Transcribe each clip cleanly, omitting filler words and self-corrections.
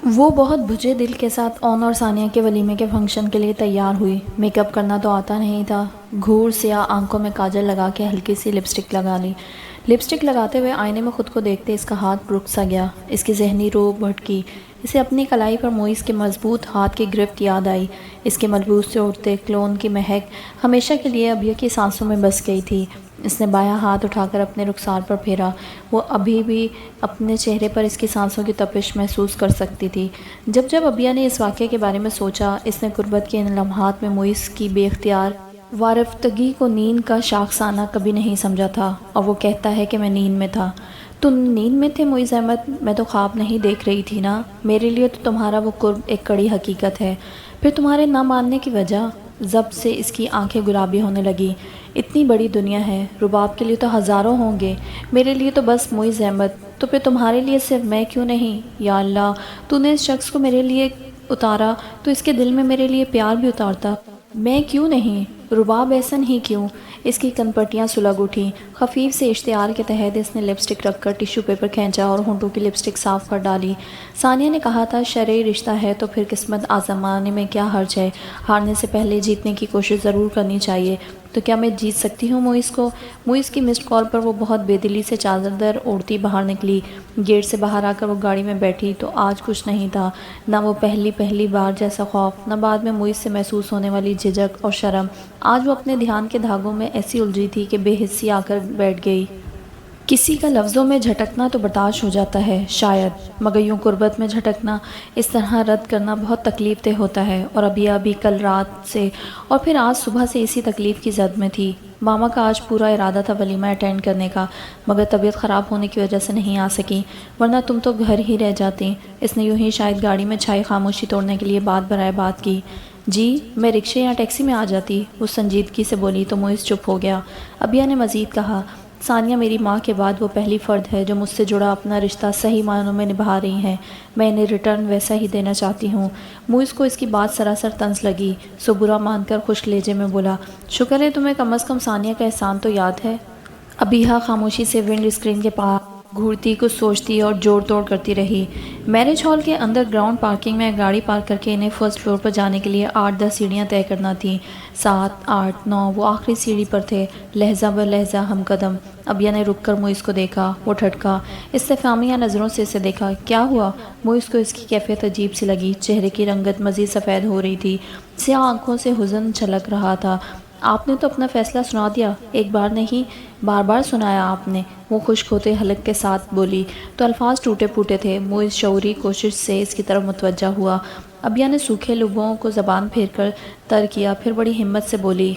وہ بہت بھجے دل کے ساتھ اون اور ثانیہ کے ولیمے کے فنکشن کے لیے تیار ہوئی۔ میک اپ کرنا تو آتا نہیں تھا، گھور سیاہ آنکھوں میں کاجل لگا کے ہلکی سی لپسٹک لگا لی۔ لپسٹک لگاتے ہوئے آئینے میں خود کو دیکھتے اس کا ہاتھ رک سا گیا، اس کی ذہنی روح بھٹکی۔ اسے اپنی کلائی پر موئز کے مضبوط ہاتھ کی گرفت یاد آئی، اس کے ملبوس سے اٹھتے کلون کی مہک ہمیشہ کے لیے ابیہ کی سانسوں میں بس گئی تھی۔ اس نے بایاں ہاتھ اٹھا کر اپنے رخسار پر پھیرا، وہ ابھی بھی اپنے چہرے پر اس کی سانسوں کی تپش محسوس کر سکتی تھی۔ جب ابیہ نے اس واقعے کے بارے میں سوچا، اس نے غربت کے ان لمحات میں موئز کی بے اختیار وارفتگی کو نیند کا شاخسانہ کبھی نہیں سمجھا تھا، اور وہ کہتا ہے کہ میں نیند میں تھا۔ تم نیند میں تھے معز احمد؟ میں تو خواب نہیں دیکھ رہی تھی نا، میرے لیے تو تمہارا وہ قرب ایک کڑی حقیقت ہے۔ پھر تمہارے نہ ماننے کی وجہ؟ ضبط سے اس کی آنکھیں گلابی ہونے لگی۔ اتنی بڑی دنیا ہے، رباب کے لیے تو ہزاروں ہوں گے، میرے لیے تو بس معز احمد۔ تو پھر تمہارے لیے صرف میں کیوں نہیں؟ یا اللہ، تو نے اس شخص کو میرے لیے اتارا تو اس کے دل میں میرے لیے پیار بھی اتارتا، میں کیوں نہیں؟ رباب احسن ہی کیوں؟ اس کی کنپٹیاں سلگ اٹھیں۔ خفیف سے اشتعال کے تحت اس نے لپسٹک رکھ کر ٹیشو پیپر کھینچا اور ہونٹوں کی لپسٹک صاف کر ڈالی۔ ثانیہ نے کہا تھا شرعی رشتہ ہے تو پھر قسمت آزمانے میں کیا حرج ہے، ہارنے سے پہلے جیتنے کی کوشش ضرور کرنی چاہیے۔ تو کیا میں جیت سکتی ہوں معز کو؟ معز کی مسڈ کال پر وہ بہت بے دلی سے چادر اوڑھتی باہر نکلی۔ گیٹ سے باہر آ کر وہ گاڑی میں بیٹھی تو آج کچھ نہیں تھا، نہ وہ پہلی بار جیسا خوف، نہ بعد میں معز سے محسوس ہونے والی جھجک اور شرم۔ آج وہ اپنے دھیان کے دھاگوں میں ایسی الجھی تھی کہ بے حسی آ کر بیٹھ گئی۔ کسی کا لفظوں میں جھٹکنا تو برداشت ہو جاتا ہے شاید، مگر یوں غربت میں جھٹکنا، اس طرح رد کرنا بہت تکلیف دہ ہوتا ہے۔ اور ابھی کل رات سے اور پھر آج صبح سے اسی تکلیف کی زد میں تھی۔ ماما کا آج پورا ارادہ تھا ولیمہ اٹینڈ کرنے کا، مگر طبیعت خراب ہونے کی وجہ سے نہیں آ سکی، ورنہ تم تو گھر ہی رہ جاتی۔ اس نے یوں ہی شاید گاڑی میں چھائی خاموشی توڑنے کے لیے بات برائے بات کی۔ جی میں رکشے یا ٹیکسی میں آ جاتی، وہ سنجیدگی سے بولی تو معز چپ ہو گیا۔ ابیہ نے مزید کہا، ثانیہ میری ماں کے بعد وہ پہلی فرد ہے جو مجھ سے جڑا اپنا رشتہ صحیح معنوں میں نبھا رہی ہیں، میں انہیں ریٹرن ویسا ہی دینا چاہتی ہوں۔ معز کو اس کی بات سراسر طنز لگی، سو برا مان کر خشک لہجے میں بولا، شکر ہے تمہیں کم از کم ثانیہ کا احسان تو یاد ہے۔ ابیہ خاموشی سے ونڈ اسکرین کے پاس گھورتی کچھ سوچتی اور جوڑ توڑ کرتی رہی۔ میرج ہال کے اندر گراؤنڈ پارکنگ میں گاڑی پارک کر کے انہیں فرسٹ فلور پر جانے کے لیے 8-10 سیڑھیاں طے کرنا تھیں۔ 7، 8، 9 وہ آخری سیڑھی پر تھے، لہجہ بر لہجہ ہم قدم۔ ابیہ نے رک کر معز کو دیکھا، وہ ٹھٹکا، استفہامیہ نظروں سے اسے دیکھا۔ کیا ہوا؟ معز کو اس کی کیفیت عجیب سی لگی، چہرے کی رنگت مزید سفید ہو رہی تھی، سیاہ آنکھوں سے حزن چھلک رہا تھا۔ آپ نے تو اپنا فیصلہ سنا دیا، ایک بار نہیں بار بار سنایا آپ نے، وہ خشک ہوتے حلق کے ساتھ بولی تو الفاظ ٹوٹے پھوٹے تھے۔ معز شعوری کوشش سے اس کی طرف متوجہ ہوا۔ ابیہ نے سوکھے لبوں کو زبان پھیر کر تر کیا، پھر بڑی ہمت سے بولی،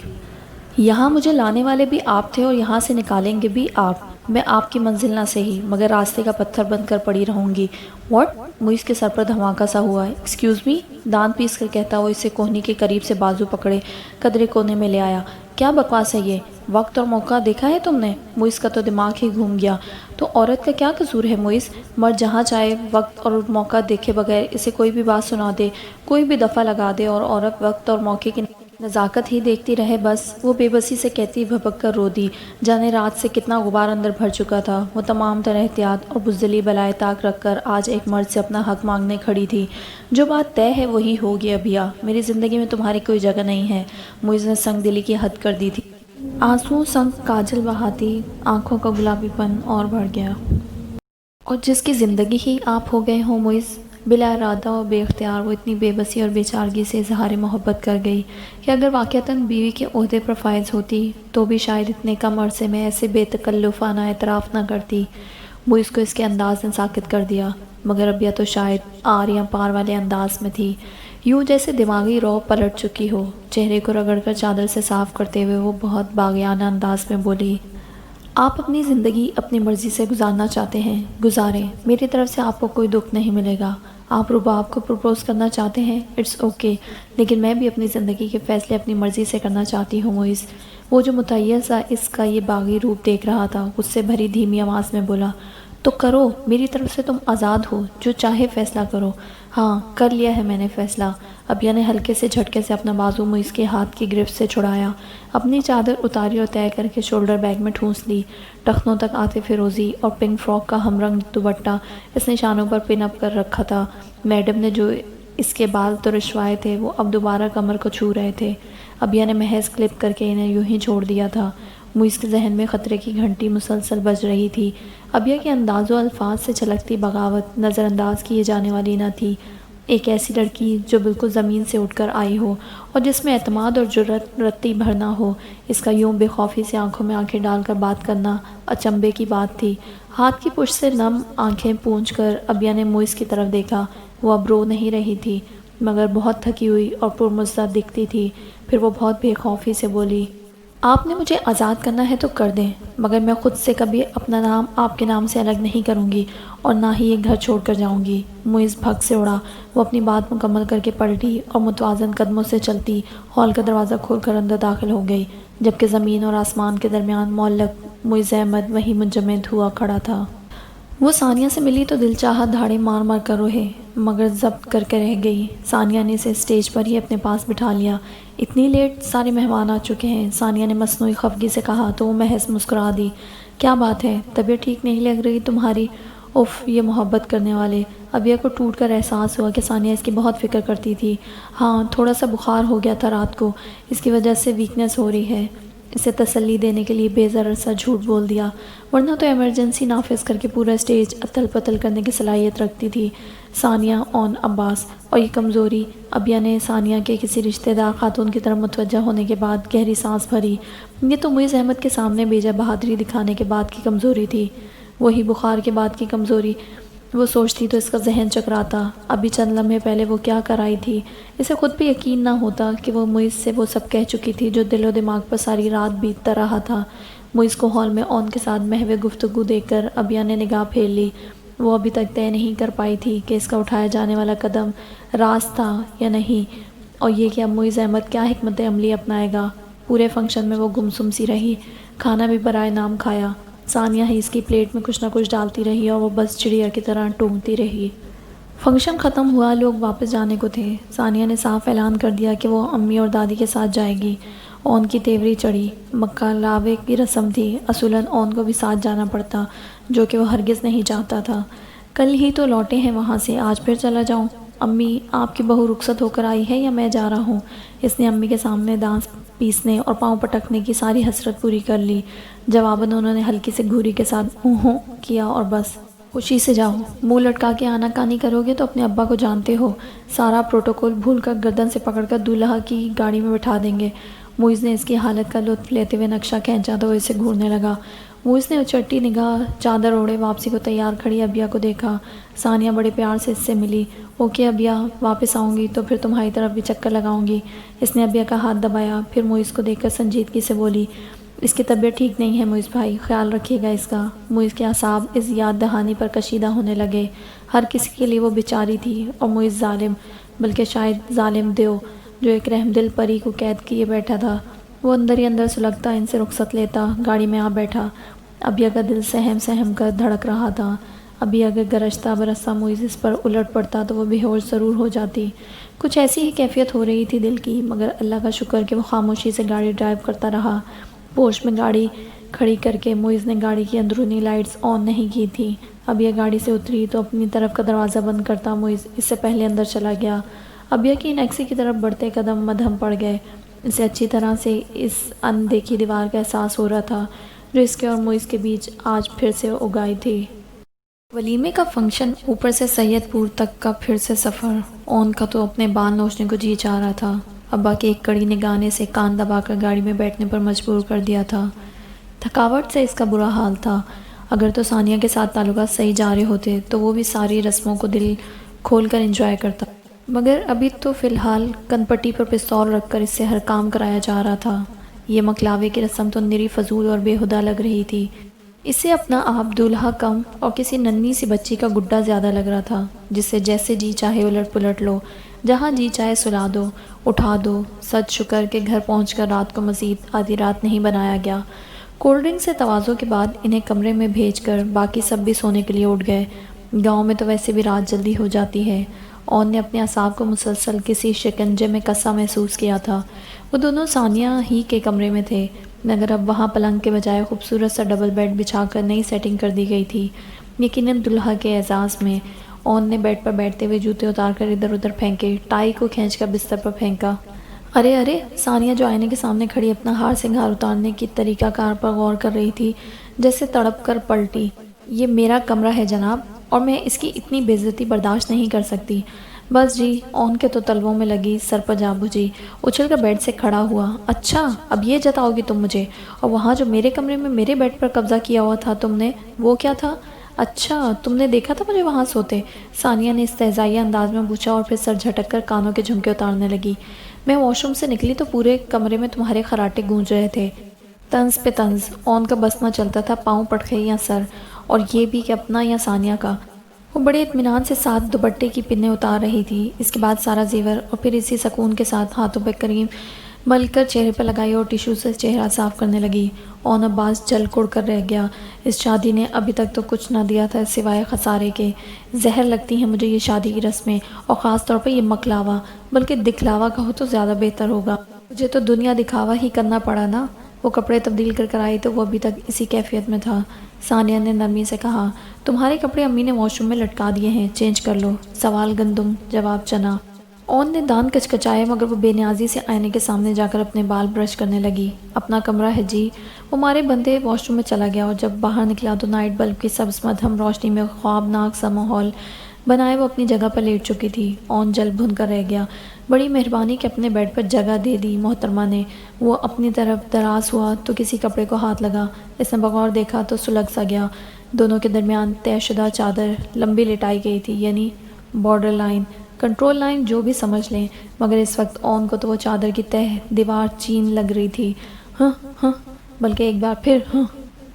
یہاں مجھے لانے والے بھی آپ تھے اور یہاں سے نکالیں گے بھی آپ۔ میں آپ کی منزل نہ سہی مگر راستے کا پتھر بن کر پڑی رہوں گی۔ واٹ؟ معز کے سر پر دھماکہ سا ہوا۔ Excuse me? دانت پیس کر کہتا وہ اسے کوہنی کے قریب سے بازو پکڑے قدرے کونے میں لے آیا۔ کیا بکواس ہے یہ؟ وقت اور موقع دیکھا ہے تم نے؟ معز کا تو دماغ ہی گھوم گیا۔ تو عورت کا کیا قصور ہے معز؟ مرد جہاں چاہے وقت اور موقع دیکھے بغیر اسے کوئی بھی بات سنا دے، کوئی بھی دفعہ لگا دے اور عورت وقت اور موقع کی نزاکت ہی دیکھتی رہے بس۔ وہ بے بسی سے کہتی بھبک کر رو دی، جانے رات سے کتنا غبار اندر بھر چکا تھا۔ وہ تمام تر احتیاط اور بزدلی بالائے طاق رکھ کر آج ایک مرد سے اپنا حق مانگنے کھڑی تھی۔ جو بات طے ہے وہی ہوگی ابیہ، میری زندگی میں تمہاری کوئی جگہ نہیں ہے۔ معز نے سنگ دلی کی حد کر دی تھی، آنسوؤں سنگ کاجل بہاتی آنکھوں کا گلابی پن اور بڑھ گیا۔ اور جس کی زندگی ہی آپ ہو گئے ہوں معز؟ بلا ارادہ اور بے اختیار وہ اتنی بے بسی اور بے چارگی سے اظہار محبت کر گئی کہ اگر واقعتاً بیوی کے عہدے پر فائز ہوتی تو بھی شاید اتنے کم عرصے میں ایسے بے تکلفانہ اعتراف نہ کرتی۔ معز کو اس کے انداز نے ساکت کر دیا، مگر ابیہ تو شاید آر یا پار والے انداز میں تھی، یوں جیسے دماغی رو پلٹ چکی ہو۔ چہرے کو رگڑ کر چادر سے صاف کرتے ہوئے وہ بہت باغیانہ انداز میں بولی، آپ اپنی زندگی اپنی مرضی سے گزارنا چاہتے ہیں، گزاریں، میری طرف سے آپ کو کوئی دکھ نہیں ملے گا۔ آپ رباب کو پروپوز کرنا چاہتے ہیں، اٹس اوکے، لیکن میں بھی اپنی زندگی کے فیصلے اپنی مرضی سے کرنا چاہتی ہوں معز۔ وہ جو متحیر سا اس کا یہ باغی روپ دیکھ رہا تھا، اس سے بھری دھیمی آواز میں بولا، تو کرو، میری طرف سے تم آزاد ہو، جو چاہے فیصلہ کرو۔ ہاں، کر لیا ہے میں نے فیصلہ۔ ابیہ نے ہلکے سے جھٹکے سے اپنا بازو معیز کے ہاتھ کی گرفت سے چھڑایا، اپنی چادر اتاری اور طے کر کے شولڈر بیگ میں ٹھونس لی۔ ٹخنوں تک آتے فیروزی اور پنک فراک کا ہم رنگ دوپٹہ اس نے شانوں پر پن اپ کر رکھا تھا۔ میڈم نے جو اس کے بال ترشوائے تھے وہ اب دوبارہ کمر کو چھو رہے تھے۔ ابیہ نے محض کلپ کر کے انہیں یوں ہی چھوڑ دیا تھا۔ معیز کے ذہن میں خطرے کی گھنٹی مسلسل بج رہی تھی۔ ابیہ کے انداز و الفاظ سے چھلکتی بغاوت نظر انداز کیے جانے والی نہ تھی۔ ایک ایسی لڑکی جو بالکل زمین سے اٹھ کر آئی ہو اور جس میں اعتماد اور جرأت رتی بھر نہ ہو، اس کا یوں بے خوفی سے آنکھوں میں آنکھیں ڈال کر بات کرنا اچنبھے کی بات تھی۔ ہاتھ کی پشت سے نم آنکھیں پونچھ کر ابیہ نے معیز کی طرف دیکھا۔ وہ اب رو نہیں رہی تھی، مگر بہت تھکی ہوئی اور پرمزہ دکھتی تھی۔ پھر وہ بہت بے خوفی سے بولی، آپ نے مجھے آزاد کرنا ہے تو کر دیں، مگر میں خود سے کبھی اپنا نام آپ کے نام سے الگ نہیں کروں گی اور نہ ہی یہ گھر چھوڑ کر جاؤں گی۔ معیز بھگ سے اڑا۔ وہ اپنی بات مکمل کر کے پلٹی اور متوازن قدموں سے چلتی ہال کا دروازہ کھول کر اندر داخل ہو گئی، جبکہ زمین اور آسمان کے درمیان معلق معیز احمد وہیں منجمد ہوا کھڑا تھا۔ وہ ثانیہ سے ملی تو دل چاہا دھاڑے مار مار کر روئے، مگر ضبط کر کے رہ گئی۔ ثانیہ نے اسے اسٹیج پر ہی اپنے پاس بٹھا لیا۔ اتنی لیٹ سارے مہمان آ چکے ہیں، ثانیہ نے مصنوعی خفگی سے کہا تو وہ محض مسکرا دی۔ کیا بات ہے، طبیعت ٹھیک نہیں لگ رہی تمہاری؟ اف، یہ محبت کرنے والے۔ ابیہ کو ٹوٹ کر احساس ہوا کہ ثانیہ اس کی بہت فکر کرتی تھی۔ ہاں، تھوڑا سا بخار ہو گیا تھا رات کو، اس کی وجہ سے ویکنس ہو رہی ہے۔ اسے تسلی دینے کے لیے بے ضرر سا جھوٹ بول دیا، ورنہ تو ایمرجنسی نافذ کر کے پورا اسٹیج اتل پتل کرنے کی صلاحیت رکھتی تھی۔ ثانیہ اون عباس، اور یہ کمزوری؟ ابیہ نے ثانیہ کے کسی رشتہ دار خاتون کی طرف متوجہ ہونے کے بعد گہری سانس بھری۔ یہ تو معیز احمد کے سامنے بے جا بہادری دکھانے کے بعد کی کمزوری تھی، وہی بخار کے بعد کی کمزوری۔ وہ سوچتی تو اس کا ذہن چکراتا، ابھی چند لمحے پہلے وہ کیا کر آئی تھی۔ اسے خود بھی یقین نہ ہوتا کہ وہ معیز سے وہ سب کہہ چکی تھی جو دل و دماغ پر ساری رات بیتتا رہا تھا۔ معیز کو ہال میں اون کے ساتھ محو گفتگو دیکھ کر ابیہ نے نگاہ پھیر لی۔ وہ ابھی تک طے نہیں کر پائی تھی کہ اس کا اٹھایا جانے والا قدم راست تھا یا نہیں، اور یہ کہ اب معیز احمد کیا حکمت عملی اپنائے گا۔ پورے فنکشن میں وہ گمسم سی رہی، کھانا بھی برائے نام کھایا۔ ثانیہ ہی اس کی پلیٹ میں کچھ نہ کچھ ڈالتی رہی اور وہ بس چڑیا کی طرح ٹونگتی رہی۔ فنکشن ختم ہوا، لوگ واپس جانے کو تھے۔ ثانیہ نے صاف اعلان کر دیا کہ وہ امی اور دادی کے ساتھ جائے گی۔ اون کی تیوری چڑھی، مکہ لاوے کی رسم تھی، اصولاً اون کو بھی ساتھ جانا پڑتا، جو کہ وہ ہرگز نہیں چاہتا تھا۔ کل ہی تو لوٹے ہیں وہاں سے، آج پھر چلا جاؤں؟ امی، آپ کی بہو رخصت ہو کر آئی ہے یا میں جا رہا ہوں؟ اس نے امی کے سامنے دانت پیسنے اور پاؤں پٹکنے کی ساری حسرت پوری کر لی۔ جواباً انہوں نے ہلکی سے گھوری کے ساتھ اوہوں کیا اور بس۔ خوشی سے جاؤ، منہ لٹکا کے آنا کانی کرو گے تو اپنے ابا کو جانتے ہو، سارا پروٹوکول بھول کر گردن سے پکڑ کر دولہا کی گاڑی میں بٹھا دیں گے۔ معیز نے اس کی حالت کا لطف لیتے ہوئے نقشہ کھینچا تو وہ اسے گھورنے لگا۔ معیز نے اچٹی نگاہ چادر اوڑھے واپسی کو تیار کھڑی ابیہ کو دیکھا۔ ثانیہ بڑے پیار سے اس سے ملی۔ اوکے ابیہ، واپس آؤں گی تو پھر تمہاری طرف بھی چکر لگاؤں گی۔ اس نے ابیہ کا ہاتھ دبایا، پھر معیز کو دیکھ کر سنجیدگی سے بولی، اس کی طبیعت ٹھیک نہیں ہے معیز بھائی، خیال رکھیے گا اس کا۔ معیز کے اعصاب اس یاد دہانی پر کشیدہ ہونے لگے۔ ہر کسی کے لیے وہ بیچاری تھی، اور معیز ظالم، بلکہ شاید ظالم دیو، جو ایک رحم دل پری کو قید کیے بیٹھا تھا۔ وہ اندر ہی اندر سلگتا ان سے رخصت لیتا گاڑی میں آ بیٹھا۔ ابیہ کا دل سہم سہم کر دھڑک رہا تھا۔ ابھی اگر گرجتا برستا معیز اس پر الٹ پڑتا تو وہ بے ہوش ضرور ہو جاتی۔ کچھ ایسی ہی کیفیت ہو رہی تھی دل کی، مگر اللہ کا شکر کہ وہ خاموشی سے گاڑی ڈرائیو کرتا رہا۔ پوش میں گاڑی کھڑی کر کے معیز نے گاڑی کی اندرونی لائٹس آن نہیں کی تھیں۔ ابیہ گاڑی سے اتری تو اپنی طرف کا دروازہ بند کرتا معیز اس سے پہلے اندر چلا گیا۔ ابیہ کی نیکسی کی طرف بڑھتے قدم مدھم پڑ گئے۔ اسے اچھی طرح سے اس ان دیکھی دیوار کا احساس ہو رہا تھا جو اس کے اور معیز کے بیچ آج پھر سے اگائی تھی۔ ولیمے کا فنکشن، اوپر سے سید پور تک کا پھر سے سفر۔ اون کا تو اپنے بال نوچنے کو جی چاہ رہا تھا۔ ابا کے ایک کڑی نگاہ نے اسے کان دبا کر گاڑی میں بیٹھنے پر مجبور کر دیا تھا۔ تھکاوٹ سے اس کا برا حال تھا۔ اگر تو ثانیہ کے ساتھ تعلقات صحیح جا رہے ہوتے تو وہ بھی ساری رسموں کو دل کھول کر انجوائے کرتا، مگر ابھی تو فی الحال کن پٹی پر پستول رکھ کر اس سے ہر کام کرایا جا رہا تھا۔ یہ مکلاوے کی رسم تو نری فضول اور بے ہدہ لگ رہی تھی۔ اسے اپنا آپ دولہا کم اور کسی ننھی سی بچی کا گڈا زیادہ لگ رہا تھا، جس سے جیسے جی چاہے الٹ پلٹ لو، جہاں جی چاہے سلا دو، اٹھا دو۔ سچ شکر کہ گھر پہنچ کر رات کو مزید آدھی رات نہیں بنایا گیا۔ کولڈ ڈرنک سے تواضع کے بعد انہیں کمرے میں بھیج کر باقی سب بھی سونے کے لیے اٹھ گئے۔ گاؤں میں تو ویسے بھی رات جلدی ہو جاتی ہے۔ اون نے اپنے اعصاب کو مسلسل کسی شکنجے میں کسا محسوس کیا تھا۔ وہ دونوں ثانیہ ہی کے کمرے میں تھے، مگر اب وہاں پلنگ کے بجائے خوبصورت سا ڈبل بیڈ بچھا کر نئی سیٹنگ کر دی گئی تھی، یقیناً دلہا کے اعزاز میں۔ اون نے بیڈ پر بیٹھتے ہوئے جوتے اتار کر ادھر ادھر پھینکے، ٹائی کو کھینچ کر بستر پر پھینکا۔ ارے ارے! ثانیہ جو آئینے کے سامنے کھڑی اپنا ہار سنگھار اتارنے کی طریقہ کار پر غور کر رہی تھی، جیسے تڑپ کر پلٹی۔ یہ میرا کمرہ ہے جناب، اور میں اس کی اتنی بے عزتی برداشت نہیں کر سکتی۔ بس جی، اون کے تو تلووں میں لگی سر پر جا بجھی، اچھل کر بیڈ سے کھڑا ہوا۔ اچھا، اب یہ جتاؤ گی تم مجھے؟ اور وہاں جو میرے کمرے میں میرے بیڈ پر قبضہ کیا ہوا تھا تم نے، وہ کیا تھا؟ اچھا، تم نے دیکھا تھا مجھے وہاں سوتے؟ ثانیہ نے استہزائیہ انداز میں پوچھا اور پھر سر جھٹک کر کانوں کے جھمکے اتارنے لگی۔ میں واش روم سے نکلی تو پورے کمرے میں تمہارے خراٹے گونج رہے تھے۔ طنز پہ طنز، اون کا بس نہ چلتا تھا پاؤں پٹکے یا سر، اور یہ بھی کہ اپنا یا ثانیہ کا۔ وہ بڑے اطمینان سے ساتھ دوپٹے کی پنیں اتار رہی تھی، اس کے بعد سارا زیور، اور پھر اسی سکون کے ساتھ ہاتھوں پہ کریم مل کر چہرے پر لگائی اور ٹیشو سے چہرہ صاف کرنے لگی۔ اون عباس جل کڑ کر رہ گیا۔ اس شادی نے ابھی تک تو کچھ نہ دیا تھا سوائے خسارے کے۔ زہر لگتی ہیں مجھے یہ شادی کی رسمیں، اور خاص طور پر یہ مکلاوا، بلکہ دکھلاوا کہو تو زیادہ بہتر ہوگا۔ مجھے تو دنیا دکھاوا ہی کرنا پڑا نا۔ وہ کپڑے تبدیل کر آئی تو وہ ابھی تک اسی کیفیت میں تھا۔ ثانیہ نے نرمی سے کہا، تمہارے کپڑے امی نے واش روم میں لٹکا دیے ہیں، چینج کر لو۔ سوال گندم، جواب چنا۔ اون نے دان کچکچائے، مگر وہ بے نیازی سے آئینے کے سامنے جا کر اپنے بال برش کرنے لگی۔ اپنا کمرہ ہے جی۔ وہ مارے بندے واش روم میں چلا گیا، اور جب باہر نکلا تو نائٹ بلب کی سبز مدھم روشنی میں خوابناک سا ماحول بنائے وہ اپنی جگہ پر لیٹ چکی تھی۔ اون جل بھن کر رہ گیا۔ بڑی مہربانی کہ اپنے بیڈ پر جگہ دے دی محترمہ نے۔ وہ اپنی طرف دراز ہوا تو کسی کپڑے کو ہاتھ لگا۔ اس نے بغور دیکھا تو سلگ سا گیا۔ دونوں کے درمیان طے شدہ چادر لمبی لٹائی گئی تھی، یعنی بارڈر لائن، کنٹرول لائن، جو بھی سمجھ لیں، مگر اس وقت اون کو تو وہ چادر کی تہ دیوار چین لگ رہی تھی۔ ہاں ہاں، بلکہ ایک بار پھر ہاں۔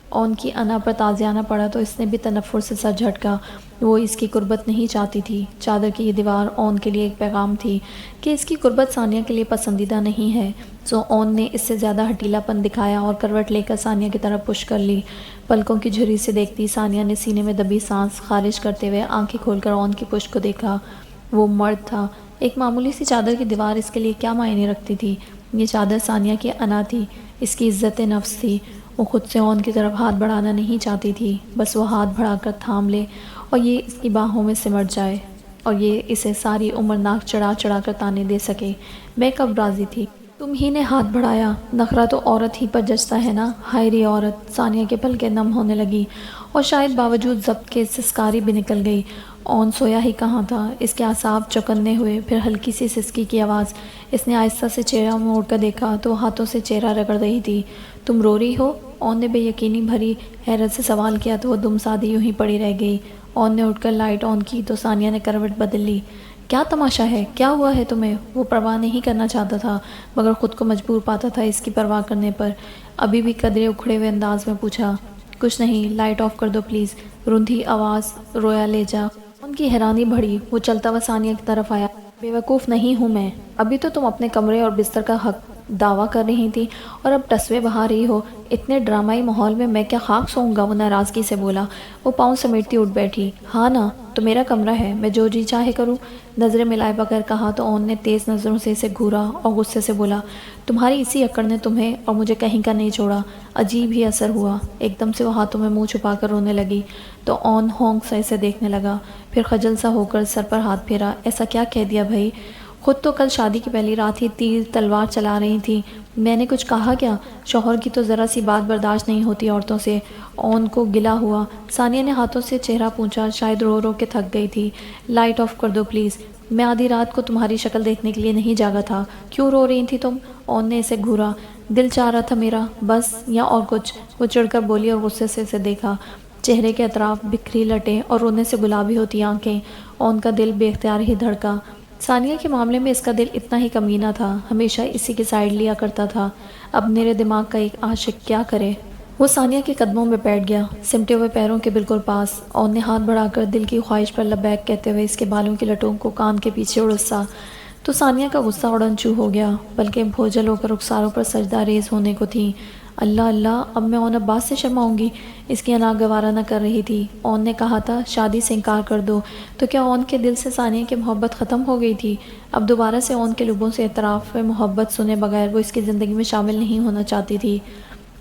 اون کی انا پر تازیانہ پڑا تو اس نے بھی تنفر سے سر جھٹکا۔ وہ اس کی قربت نہیں چاہتی تھی۔ چادر کی یہ دیوار اون کے لیے ایک پیغام تھی کہ اس کی قربت ثانیہ کے لیے پسندیدہ نہیں ہے۔ سو اون نے اس سے زیادہ ہٹیلا پن دکھایا اور کروٹ لے کر ثانیہ کی طرف پش کر لی۔ پلکوں کی جھری سے دیکھتی ثانیہ نے سینے میں دبی سانس خارج کرتے ہوئے آنکھیں کھول کر اون کی پش کو دیکھا۔ وہ مرد تھا۔ ایک معمولی سی چادر کی دیوار اس کے لیے کیا معنی رکھتی تھی؟ یہ چادر ثانیہ کی انا تھی، اس کی عزت نفس تھی۔ وہ خود سے اون کی طرف ہاتھ بڑھانا نہیں چاہتی تھی، بس وہ ہاتھ بڑھا کر تھام لے اور یہ اس کی باہوں میں سمٹ جائے، اور یہ اسے ساری عمر ناک چڑھا چڑھا کر تانے دے سکے۔ میں کب راضی تھی؟ تم ہی نے ہاتھ بڑھایا۔ نخرہ تو عورت ہی پر جچتا ہے نا۔ ہائے ری عورت! ثانیہ کے پلکیں نم ہونے لگی، اور شاید باوجود ضبط کے سسکاری بھی نکل گئی۔ اون سویا ہی کہاں تھا؟ اس کے اعصاب چوکنے ہوئے، پھر ہلکی سی سسکی کی آواز۔ اس نے آہستہ سے چہرہ موڑ کر دیکھا تو وہ ہاتھوں سے چہرہ رگڑ رہی تھی۔ تم رو رہی ہو؟ اون نے بے یقینی بھری حیرت سے سوال کیا تو وہ دم سادھی یوں ہی پڑی رہ گئی۔ اون نے اٹھ کر لائٹ آن کی تو ثانیہ نے کروٹ بدل لی۔ کیا تماشا ہے؟ کیا ہوا ہے تمہیں؟ وہ پرواہ نہیں کرنا چاہتا تھا، مگر خود کو مجبور پاتا تھا اس کی پرواہ کرنے پر۔ ابھی بھی قدرے اکھڑے ہوئے انداز میں پوچھا۔ کچھ نہیں، لائٹ آف کر دو پلیز۔ روندھی آواز، رویا لے جا۔ ان کی حیرانی بڑھی۔ وہ چلتا ہوا ثانیہ کی طرف آیا۔ بیوقوف نہیں ہوں میں۔ ابھی تو تم اپنے کمرے اور بستر کا حق دعویٰ کر رہی تھی، اور اب ٹسوے بہا رہی ہو۔ اتنے ڈرامائی ماحول میں میں کیا خاک سوؤں گا؟ وہ ناراضگی سے بولا۔ وہ پاؤں سمیٹتی اٹھ بیٹھی۔ ہاں نا، تو میرا کمرہ ہے، میں جو جی چاہے کروں۔ نظریں ملائے بغیر کہا تو اون نے تیز نظروں سے اسے گھورا اور غصے سے بولا، تمہاری اسی اکڑ نے تمہیں اور مجھے کہیں کا نہیں چھوڑا۔ عجیب ہی اثر ہوا۔ ایک دم سے وہ ہاتھوں میں منہ چھپا کر رونے لگی تو اون ہونک سے اسے دیکھنے لگا، پھر خجل سا ہو کر سر پر ہاتھ پھیرا۔ ایسا کیا کہہ دیا بھائی؟ خود تو کل شادی کی پہلی رات ہی تیر تلوار چلا رہی تھی۔ میں نے کچھ کہا کیا؟ شوہر کی تو ذرا سی بات برداشت نہیں ہوتی عورتوں سے۔ اون کو گلا ہوا۔ ثانیہ نے ہاتھوں سے چہرہ پونچھا، شاید رو رو کے تھک گئی تھی۔ لائٹ آف کر دو پلیز۔ میں آدھی رات کو تمہاری شکل دیکھنے کے لیے نہیں جاگا تھا۔ کیوں رو رہی تھی تم؟ اون نے اسے گھورا۔ دل چاہ رہا تھا میرا، بس، یا اور کچھ؟ وہ چڑھ کر بولی اور غصے سے اسے دیکھا۔ چہرے کے اطراف بکھری لٹیں اور رونے سے گلابی ہوتی آنکھیں۔ اون کا دل بے اختیار ہی دھڑکا۔ ثانیہ کے معاملے میں اس کا دل اتنا ہی کمینہ تھا، ہمیشہ اسی کی سائیڈ لیا کرتا تھا۔ اب میرے دماغ کا ایک عاشق کیا کرے؟ وہ ثانیہ کے قدموں میں بیٹھ گیا، سمٹے ہوئے پیروں کے بالکل پاس۔ اون نے ہاتھ بڑھا کر دل کی خواہش پر لبیک کہتے ہوئے اس کے بالوں کی لٹوں کو کان کے پیچھے اڑسا تو ثانیہ کا غصہ اڑن چو ہو گیا، بلکہ بھوجل ہو کر رخساروں پر سجدہ ریز ہونے کو تھی۔ اللہ اللہ، اب میں اون عباس سے شرماؤں گی؟ اس کی انا گوارہ نہ کر رہی تھی۔ اون نے کہا تھا شادی سے انکار کر دو، تو کیا اون کے دل سے ثانیہ کی محبت ختم ہو گئی تھی؟ اب دوبارہ سے اون کے لبوں سے اعتراف محبت سنے بغیر وہ اس کی زندگی میں شامل نہیں ہونا چاہتی تھی۔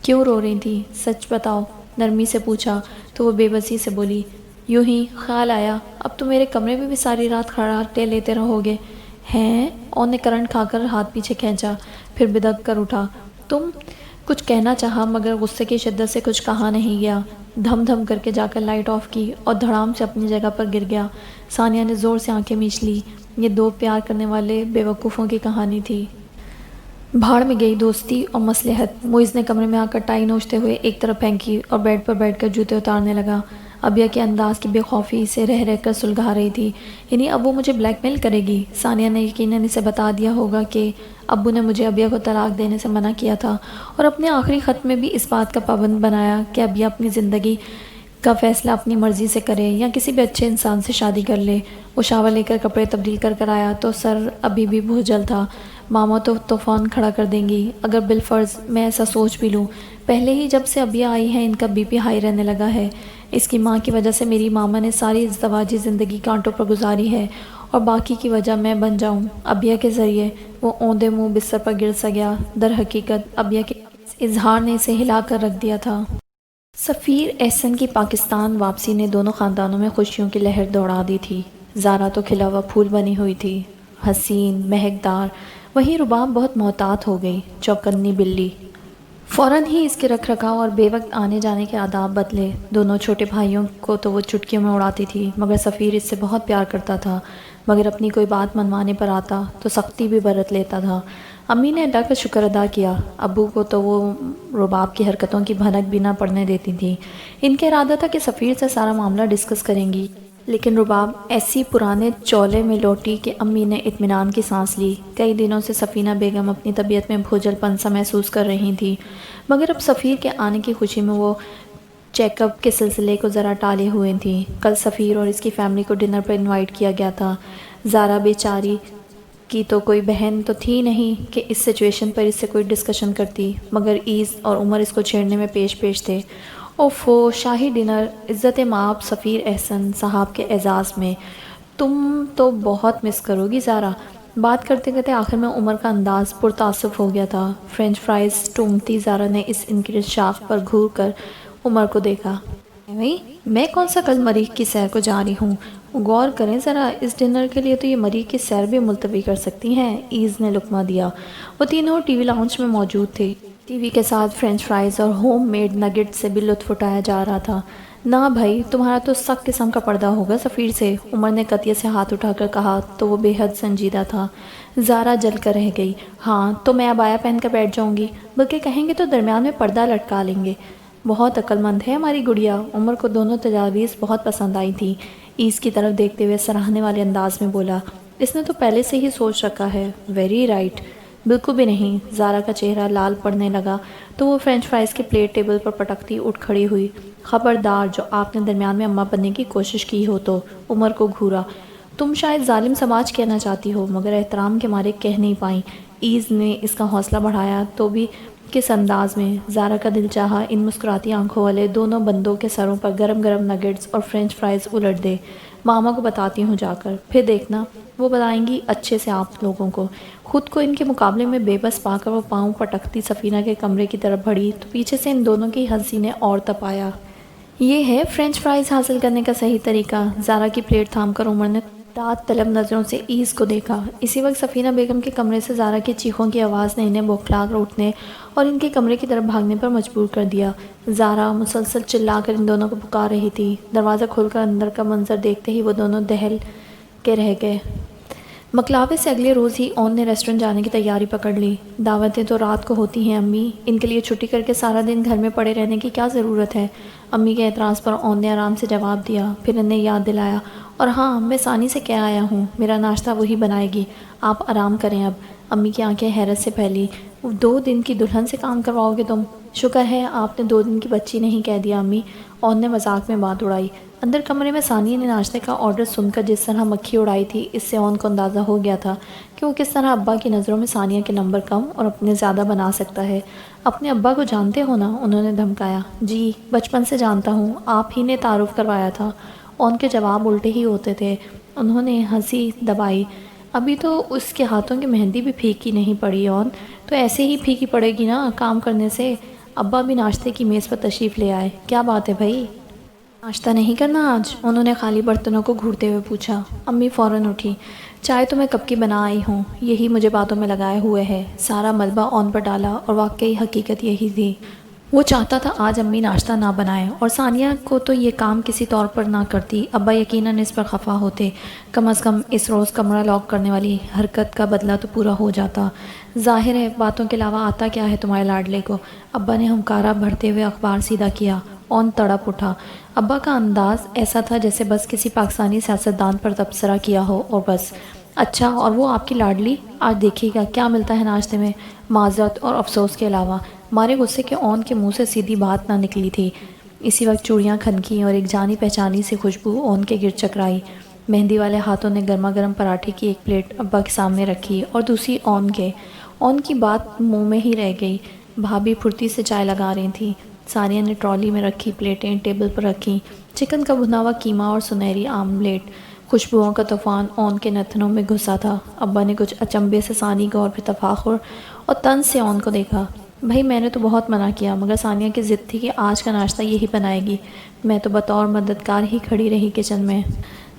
کیوں رو رہی تھی؟ سچ بتاؤ، نرمی سے پوچھا تو وہ بے بسی سے بولی، یوں ہی خیال آیا اب تو میرے کمرے میں بھی ساری رات کھڑاٹے لیتے رہو گے۔ ہیں؟ اون نے کرنٹ کھا کر ہاتھ پیچھے کھینچا، پھر بدک کر اٹھا۔ تم؟ کچھ کہنا چاہا مگر غصے کی شدت سے کچھ کہا نہیں گیا۔ دھم دھم کر کے جا کر لائٹ آف کی اور دھڑام سے اپنی جگہ پر گر گیا۔ ثانیہ نے زور سے آنکھیں میچ لی۔ یہ دو پیار کرنے والے بے وقوفوں کی کہانی تھی۔ بھاڑ میں گئی دوستی اور مصلحت۔ معیز نے کمرے میں آ کر ٹائی نوچتے ہوئے ایک طرف پھینکی اور بیڈ پر بیٹھ کر جوتے اتارنے لگا۔ ابیہ کے انداز کی بے خوفی سے رہ رہ کر سلگھا رہی تھی۔ یعنی اب وہ مجھے بلیک میل کرے گی؟ ثانیہ نے یقیناً اسے بتا دیا ہوگا کہ ابو نے مجھے ابیہ کو طلاق دینے سے منع کیا تھا، اور اپنے آخری خط میں بھی اس بات کا پابند بنایا کہ ابیہ اپنی زندگی کا فیصلہ اپنی مرضی سے کرے یا کسی بھی اچھے انسان سے شادی کر لے۔ وہ شاور لے کر کپڑے تبدیل کر کر آیا تو سر ابھی بھی بھوجل تھا۔ ماما تو طوفان کھڑا کر دیں گی اگر بالفرض میں ایسا سوچ بھی لوں۔ پہلے ہی جب سے ابیہ آئی ہیں ان کا بی پی ہائی رہنے لگا ہے۔ اس کی ماں کی وجہ سے میری ماما نے ساری ازدواجی زندگی کانٹوں پر گزاری ہے، اور باقی کی وجہ میں بن جاؤں ابیہ کے ذریعے۔ وہ اوندے منہ بستر پر گر سا گیا۔ در حقیقت ابیہ کے اظہار نے اسے ہلا کر رکھ دیا تھا۔ سفیر احسن کی پاکستان واپسی نے دونوں خاندانوں میں خوشیوں کی لہر دوڑا دی تھی۔ زارا تو کھلا ہوا پھول بنی ہوئی تھی، حسین مہکدار، وہیں رباب بہت محتاط ہو گئی، چوکنی بلی۔ فوراً ہی اس کے رکھ رکھاؤ اور بے وقت آنے جانے کے آداب بدلے۔ دونوں چھوٹے بھائیوں کو تو وہ چٹکیوں میں اڑاتی تھی، مگر سفیر اس سے بہت پیار کرتا تھا، مگر اپنی کوئی بات منوانے پر آتا تو سختی بھی برت لیتا تھا۔ امی نے اللہ کا شکر ادا کیا، ابو کو تو وہ رباب کی حرکتوں کی بھنک بھی نہ پڑنے دیتی تھی۔ ان کا ارادہ تھا کہ سفیر سے سارا معاملہ ڈسکس کریں گی، لیکن رباب ایسی پرانے چولے میں لوٹی کہ امی نے اطمینان کی سانس لی۔ کئی دنوں سے سفینہ بیگم اپنی طبیعت میں بھوجل پن سا محسوس کر رہی تھی، مگر اب سفیر کے آنے کی خوشی میں وہ چیک اپ کے سلسلے کو ذرا ٹالے ہوئے تھیں۔ کل سفیر اور اس کی فیملی کو ڈنر پر انوائٹ کیا گیا تھا۔ زارا بیچاری کی تو کوئی بہن تو تھی نہیں کہ اس سچویشن پر اس سے کوئی ڈسکشن کرتی، مگر ایز اور عمر اس کو چھیڑنے میں پیش تھے۔ اوفو، شاہی ڈنر، عزت مآب سفیر احسن صاحب کے اعزاز میں۔ تم تو بہت مس کرو گی زارا۔ بات کرتے کرتے آخر میں عمر کا انداز پرتعصب ہو گیا تھا۔ فرینچ فرائز ٹونگتی زارا نے اس انکشاف پر گھور کر عمر کو دیکھا۔ میں کون سا کل مریخ کی سیر کو جا رہی ہوں؟ غور کریں ذرا، اس ڈنر کے لیے تو یہ مریخ کی سیر بھی ملتوی کر سکتی ہیں۔ ایز نے لقمہ دیا۔ وہ تینوں ٹی وی لاؤنج میں موجود تھے۔ ٹی وی کے ساتھ فرینچ فرائز اور ہوم میڈ نگٹ سے بھی لطف اٹھایا جا رہا تھا۔ نہ بھائی، تمہارا تو سخت قسم کا پردہ ہوگا سفیر سے، عمر نے قطعیت سے ہاتھ اٹھا کر کہا تو وہ بے حد سنجیدہ تھا۔ زارا جل کر رہ گئی۔ ہاں تو میں عبایا پہن کر بیٹھ جاؤں گی، بلکہ کہیں گے تو درمیان میں پردہ لٹکا لیں گے۔ بہت عقل مند ہے ہماری گڑیا۔ عمر کو دونوں تجاویز بہت پسند آئی تھیں۔ ایز کی طرف دیکھتے ہوئے سراہنے والے انداز میں بولا، اس نے تو پہلے سے ہی سوچ رکھا ہے۔ Very right. بالکل بھی نہیں۔ زارا کا چہرہ لال پڑنے لگا تو وہ فرینچ فرائز کی پلیٹ ٹیبل پر پٹکتی اٹھ کھڑی ہوئی۔ خبردار جو آپ نے درمیان میں اماں بننے کی کوشش کی ہو تو۔ عمر کو گھورا۔ تم شاید ظالم سماج کہنا چاہتی ہو، مگر احترام کے مارے کہہ نہیں پائیں۔ ایز نے اس کا حوصلہ بڑھایا تو بھی کس انداز میں؟ زارا کا دل چاہا ان مسکراتی آنکھوں والے دونوں بندوں کے سروں پر گرم گرم نگٹس اور فرینچ فرائز الٹ دے۔ ماما کو بتاتی ہوں جا کر، پھر دیکھنا وہ بتائیں گی اچھے سے آپ لوگوں کو۔ خود کو ان کے مقابلے میں بے بس پا کر وہ پاؤں پٹکتی سفینہ کے کمرے کی طرف بڑھی تو پیچھے سے ان دونوں کی ہنسی نے اور تپایا۔ یہ ہے فرینچ فرائز حاصل کرنے کا صحیح طریقہ۔ زارا کی پلیٹ تھام کر عمر نے داد طلب نظروں سے ایز کو دیکھا۔ اسی وقت سفینہ بیگم کے کمرے سے زارا کی چیخوں کی آواز نے انہیں بوکھلا کر اٹھنے اور ان کے کمرے کی طرف بھاگنے پر مجبور کر دیا۔ زارا مسلسل چلا کر ان دونوں کو پکار رہی تھی۔ دروازہ کھول کر اندر کا منظر دیکھتے ہی وہ دونوں دہل کے رہ گئے۔ مکلاوے سے اگلے روز ہی اون نے ریسٹورنٹ جانے کی تیاری پکڑ لی۔ دعوتیں تو رات کو ہوتی ہیں امی، ان کے لیے چھٹی کر کے سارا دن گھر میں پڑے رہنے کی کیا ضرورت ہے؟ امی کے اعتراض پر اون نے آرام سے جواب دیا، پھر انہیں یاد دلایا، اور ہاں میں ثانی سے کہہ آیا ہوں، میرا ناشتہ وہی بنائے گی، آپ آرام کریں اب۔ امی کی آنکھیں حیرت سے پھیلی۔ 2 دن کی دلہن سے کام کرواؤ گے تم؟ شکر ہے آپ نے 2 دن کی بچی نہیں کہہ دیا امی، اون نے مذاق میں بات اڑائی۔ اندر کمرے میں ثانیہ نے ناشتے کا آرڈر سن کر جس طرح مکھی اڑائی تھی، اس سے اون کو اندازہ ہو گیا تھا کہ وہ کس طرح ابا کی نظروں میں ثانیہ کے نمبر کم اور اپنے زیادہ بنا سکتا ہے۔ اپنے ابا کو جانتے ہو نا؟ انہوں نے دھمکایا۔ جی بچپن سے جانتا ہوں، آپ ہی نے تعارف کروایا تھا۔ اون کے جواب الٹے ہی ہوتے تھے۔ انہوں نے ہنسی دبائی۔ ابھی تو اس کے ہاتھوں کی مہندی بھی پھیکی نہیں پڑی اون، تو ایسے ہی پھیکی پڑے گی نا کام کرنے سے۔ ابا بھی ناشتے کی میز پر تشریف لے آئے۔ کیا بات ہے بھائی؟ ناشتہ نہیں کرنا آج؟ انہوں نے خالی برتنوں کو گھورتے ہوئے پوچھا۔ امی فوراً اٹھی۔ چائے تو میں کب کی بنا آئی ہوں، یہی مجھے باتوں میں لگائے ہوئے ہے۔ سارا ملبہ اون پر ڈالا اور واقعی حقیقت یہی تھی۔ وہ چاہتا تھا آج امی ناشتہ نہ بنائیں، اور ثانیہ کو تو یہ کام کسی طور پر نہ کرتی۔ ابا یقیناً اس پر خفا ہوتے۔ کم از کم اس روز کمرہ لاک کرنے والی حرکت کا بدلہ تو پورا ہو جاتا۔ ظاہر ہے باتوں کے علاوہ آتا کیا ہے تمہارے لاڈلے کو؟ ابا نے ہمکارا بھرتے ہوئے اخبار سیدھا کیا۔ اون تڑپ اٹھا۔ ابا کا انداز ایسا تھا جیسے بس کسی پاکستانی سیاستدان پر تبصرہ کیا ہو اور بس۔ اچھا، اور وہ آپ کی لاڈلی؟ آج دیکھیے گا کیا ملتا ہے ناشتے میں۔ معذرت اور افسوس کے علاوہ مارے غصے کے اون کے منہ سے سیدھی بات نہ نکلی تھی۔ اسی وقت چوڑیاں کھنکیں اور ایک جانی پہچانی سی خوشبو اون کے گرد چکرائی۔ مہندی والے ہاتھوں نے گرما گرم پراٹھے کی ایک پلیٹ ابا کے سامنے رکھی اور دوسری اون کے۔ اون کی بات منہ میں ہی رہ گئی۔ بھابھی پھرتی سے چائے لگا رہی تھیں۔ ثانیہ نے ٹرالی میں رکھی پلیٹیں ٹیبل پر رکھیں۔ چکن کا بھنا ہوا قیمہ اور سنہری آملیٹ۔ خوشبوؤں کا طوفان اون کے نتنوں میں گھسا تھا۔ ابا نے کچھ اچنبے سے ثانی کو اور پھر تفاخر اور طنز سے اون کو دیکھا۔ بھائی میں نے تو بہت منع کیا، مگر ثانیہ کی ضد تھی کہ آج کا ناشتہ یہی بنائے گی۔ میں تو بطور مددگار ہی کھڑی رہی کچن میں۔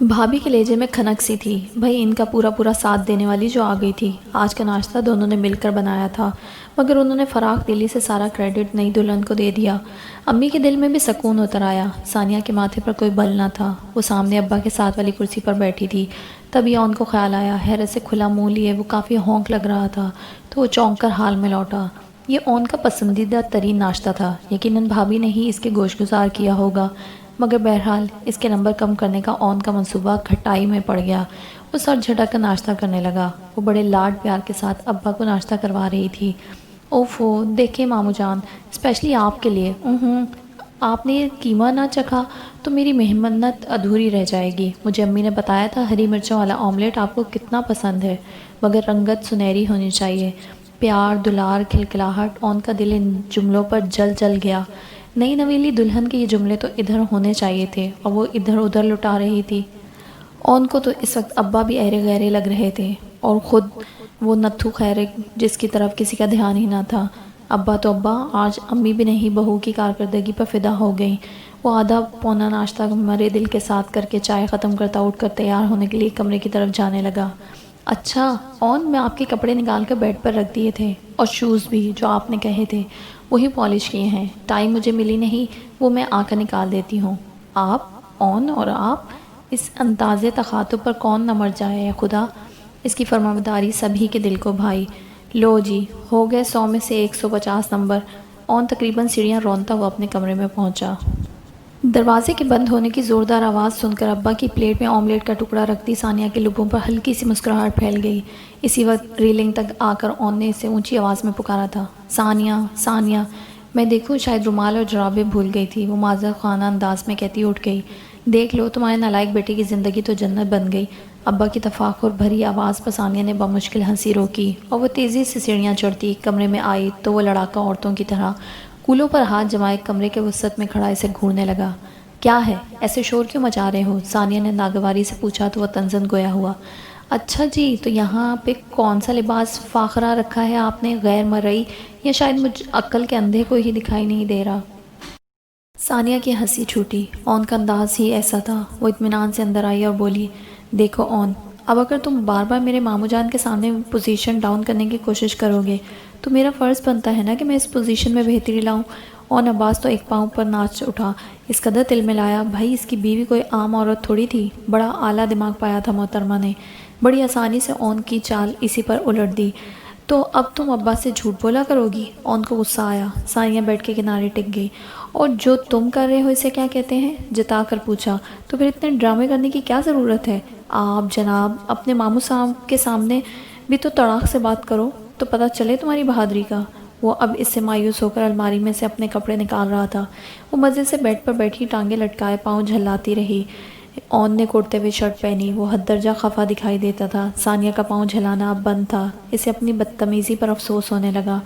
بھابھی کے لہجے میں کھنک سی تھی۔ بھائی ان کا پورا پورا ساتھ دینے والی جو آ گئی تھی۔ آج کا ناشتہ دونوں نے مل کر بنایا تھا، مگر انہوں نے فراخ دلی سے سارا کریڈٹ نئی دلہن کو دے دیا۔ امی کے دل میں بھی سکون اتر آیا۔ ثانیہ کے ماتھے پر کوئی بل نہ تھا۔ وہ سامنے ابا کے ساتھ والی کرسی پر بیٹھی تھی۔ تبھی اون کو خیال آیا۔ حیرت سے کھلا منہ لیے وہ کافی ہونک لگ رہا تھا، تو وہ چونک کر حال میں لوٹا۔ یہ اون کا پسندیدہ ترین ناشتہ تھا۔ یقیناً بھابھی نے ہی اس کے گوشت گزار کیا ہوگا، مگر بہرحال اس کے نمبر کم کرنے کا اون کا منصوبہ کھٹائی میں پڑ گیا۔ وہ سر جھٹک کر ناشتہ کرنے لگا۔ وہ بڑے لاڈ پیار کے ساتھ ابا کو ناشتہ کروا رہی تھی۔ اوفو، دیکھیں مامو جان، اسپیشلی آپ کے لیے۔ آپ نے یہ قیمہ نہ چکھا تو میری محنت ادھوری رہ جائے گی۔ مجھے امی نے بتایا تھا ہری مرچوں والا آملیٹ آپ کو کتنا پسند ہے، مگر رنگت سنہری ہونی چاہیے۔ پیار، دلار، کھلکھلاہٹ، اون کا دل ان جملوں پر جل جل گیا۔ نئی نویلی دلہن کے یہ جملے تو ادھر ہونے چاہیے تھے، اور وہ ادھر ادھر لٹا رہی تھی۔ اون کو تو اس وقت ابا بھی ایرے غیرے لگ رہے تھے، اور خود وہ نتھو خیرے جس کی طرف کسی کا دھیان ہی نہ تھا۔ ابا تو ابا، آج امی بھی نہیں بہو کی کارکردگی پر فدا ہو گئیں۔ وہ آدھا پونا ناشتہ مرے دل کے ساتھ کر کے چائے ختم کرتا اٹھ کر تیار ہونے کے لیے کمرے کی طرف جانے لگا۔ اچھا اون، میں آپ کے کپڑے نکال کر بیڈ پر رکھ دیے تھے، اور شوز بھی جو آپ نے کہے تھے وہی پالش کیے ہیں۔ ٹائی مجھے ملی نہیں، وہ میں آ کر نکال دیتی ہوں۔ آپ؟ اون اور آپ؟ اس انداز تخاطب پر کون نہ مر جائے ہے خدا۔ اس کی فرمانبرداری سبھی کے دل کو بھائی۔ لو جی، ہو گئے 100 میں سے 150 نمبر۔ اون تقریباً سیڑھیاں رونتا ہوا اپنے کمرے میں پہنچا۔ دروازے کے بند ہونے کی زوردار آواز سن کر ابا کی پلیٹ میں آملیٹ کا ٹکڑا رکھتی ثانیہ کے لبوں پر ہلکی سی مسکراہٹ پھیل گئی۔ اسی وقت ریلنگ تک آ کر اون نے اسے اونچی آواز میں پکارا تھا۔ ثانیہ، ثانیہ! میں دیکھوں شاید رومال اور جرابیں بھول گئی تھی، وہ معذرت خواہ انداز میں کہتی اٹھ گئی۔ دیکھ لو، تمہارے نالائق بیٹے کی زندگی تو جنت بن گئی۔ ابا کی تفاخر بھری آواز پر ثانیہ نے بمشکل ہنسی روکی، اور وہ تیزی سے سیڑھیاں چڑھتی کمرے میں آئی تو وہ لڑاکا عورتوں کی طرح کولوں پر ہاتھ جمائے کمرے کے وسط میں کھڑا اسے گھورنے لگا۔ کیا ہے، ایسے شور کیوں مچا رہے ہو؟ ثانیہ نے ناگواری سے پوچھا تو وہ تنزن گویا ہوا۔ اچھا جی، تو یہاں پہ کون سا لباس فاخرہ رکھا ہے آپ نے؟ غیر مرئی، یا شاید مجھ عقل کے اندھے کو ہی دکھائی نہیں دے رہا؟ ثانیہ کی ہنسی چھوٹی۔ اون کا انداز ہی ایسا تھا۔ وہ اطمینان سے اندر آئی اور بولی، دیکھو اون، اب اگر تم بار بار میرے ماموں جان کے سامنے پوزیشن ڈاؤن کرنے کی کوشش کرو گے تو میرا فرض بنتا ہے نا کہ میں اس پوزیشن میں بہتری لاؤں۔ اون عباس تو ایک پاؤں پر ناچ اٹھا۔ اس قدر دل میں لایا، بھائی اس کی بیوی کوئی عام عورت تھوڑی تھی۔ بڑا اعلیٰ دماغ پایا تھا محترمہ نے۔ بڑی آسانی سے اون کی چال اسی پر الٹ دی۔ تو اب تم ابا سے جھوٹ بولا کرو گی؟ اون کو غصہ آیا۔ ثانیہ بیٹھ کے کنارے ٹک گئی۔ اور جو تم کر رہے ہو اسے کیا کہتے ہیں؟ جتا کر پوچھا۔ تو پھر اتنے ڈرامے کرنے کی کیا ضرورت ہے؟ آپ جناب اپنے ماموں صاحب کے سامنے بھی تو تڑاک سے بات کرو تو پتہ چلے تمہاری بہادری کا۔ وہ اب اس سے مایوس ہو کر الماری میں سے اپنے کپڑے نکال رہا تھا۔ وہ مزے سے بیڈ پر بیٹھی ٹانگیں لٹکائے پاؤں جھلاتی رہی۔ اون نے کرتے ہوئے شرٹ پہنی۔ وہ حد درجہ خفا دکھائی دیتا تھا۔ ثانیہ کا پاؤں جھلانا اب بند تھا۔ اسے اپنی بدتمیزی پر افسوس ہونے لگا۔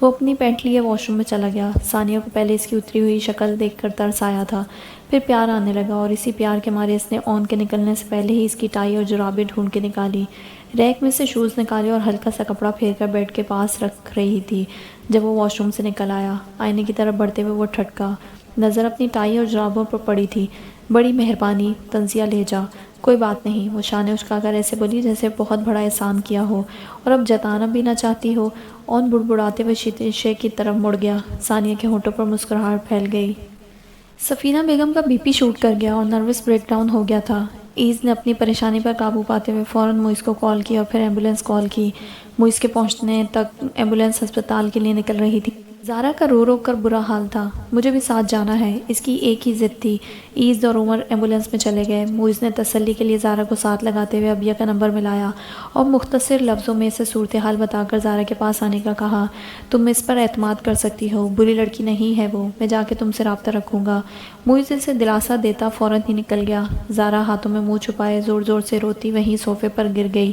وہ اپنی پینٹ لیے واش روم میں چلا گیا۔ ثانیہ کو پہلے اس کی اتری ہوئی شکل دیکھ کر ترس آیا تھا، پھر پیار آنے لگا، اور اسی پیار کے مارے اس نے اون کے نکلنے سے پہلے ہی اس کی ٹائی اور جرابیں ڈھونڈ کے نکالی، ریک میں سے شوز نکالے اور ہلکا سا کپڑا پھیر کر بیڈ کے پاس رکھ رہی تھی۔ جب وہ واش روم سے نکل آیا، آئینے کی طرف بڑھتے ہوئے وہ ٹھٹکا، نظر اپنی ٹائی اور جرابوں پر پڑی تھی۔ بڑی مہربانی، طنزیہ لہجہ۔ کوئی بات نہیں، وہ شانے اچکا کر ایسے بولی جیسے بہت بڑا احسان کیا ہو اور اب جتانا بھی نہ چاہتی ہو۔ اون بڑبڑاتے ہوئے شیشے کی طرف مڑ گیا۔ ثانیہ کے ہونٹوں پر مسکراہٹ پھیل گئی۔ سفینہ بیگم کا بی پی شوٹ کر گیا اور نروس بریک ڈاؤن ہو گیا تھا۔ ایز نے اپنی پریشانی پر قابو پاتے ہوئے فوراً موئز کو کال کی اور پھر ایمبولینس کال کی۔ موئز کے پہنچنے تک ایمبولینس ہسپتال کے لیے نکل رہی تھی۔ زارا کا رو رو کر برا حال تھا۔ مجھے بھی ساتھ جانا ہے، اس کی ایک ہی ضد تھی۔ ایز اور عمر ایمبولینس میں چلے گئے۔ موئز نے تسلی کے لیے زارا کو ساتھ لگاتے ہوئے ابیہ کا نمبر ملایا اور مختصر لفظوں میں اسے صورتحال بتا کر زارا کے پاس آنے کا کہا۔ تم اس پر اعتماد کر سکتی ہو، بری لڑکی نہیں ہے وہ، میں جا کے تم سے رابطہ رکھوں گا۔ موئز اسے دلاسا دیتا فوراً ہی نکل گیا۔ زارا ہاتھوں میں منہ چھپائے زور زور سے روتی وہیں صوفے پر گر گئی۔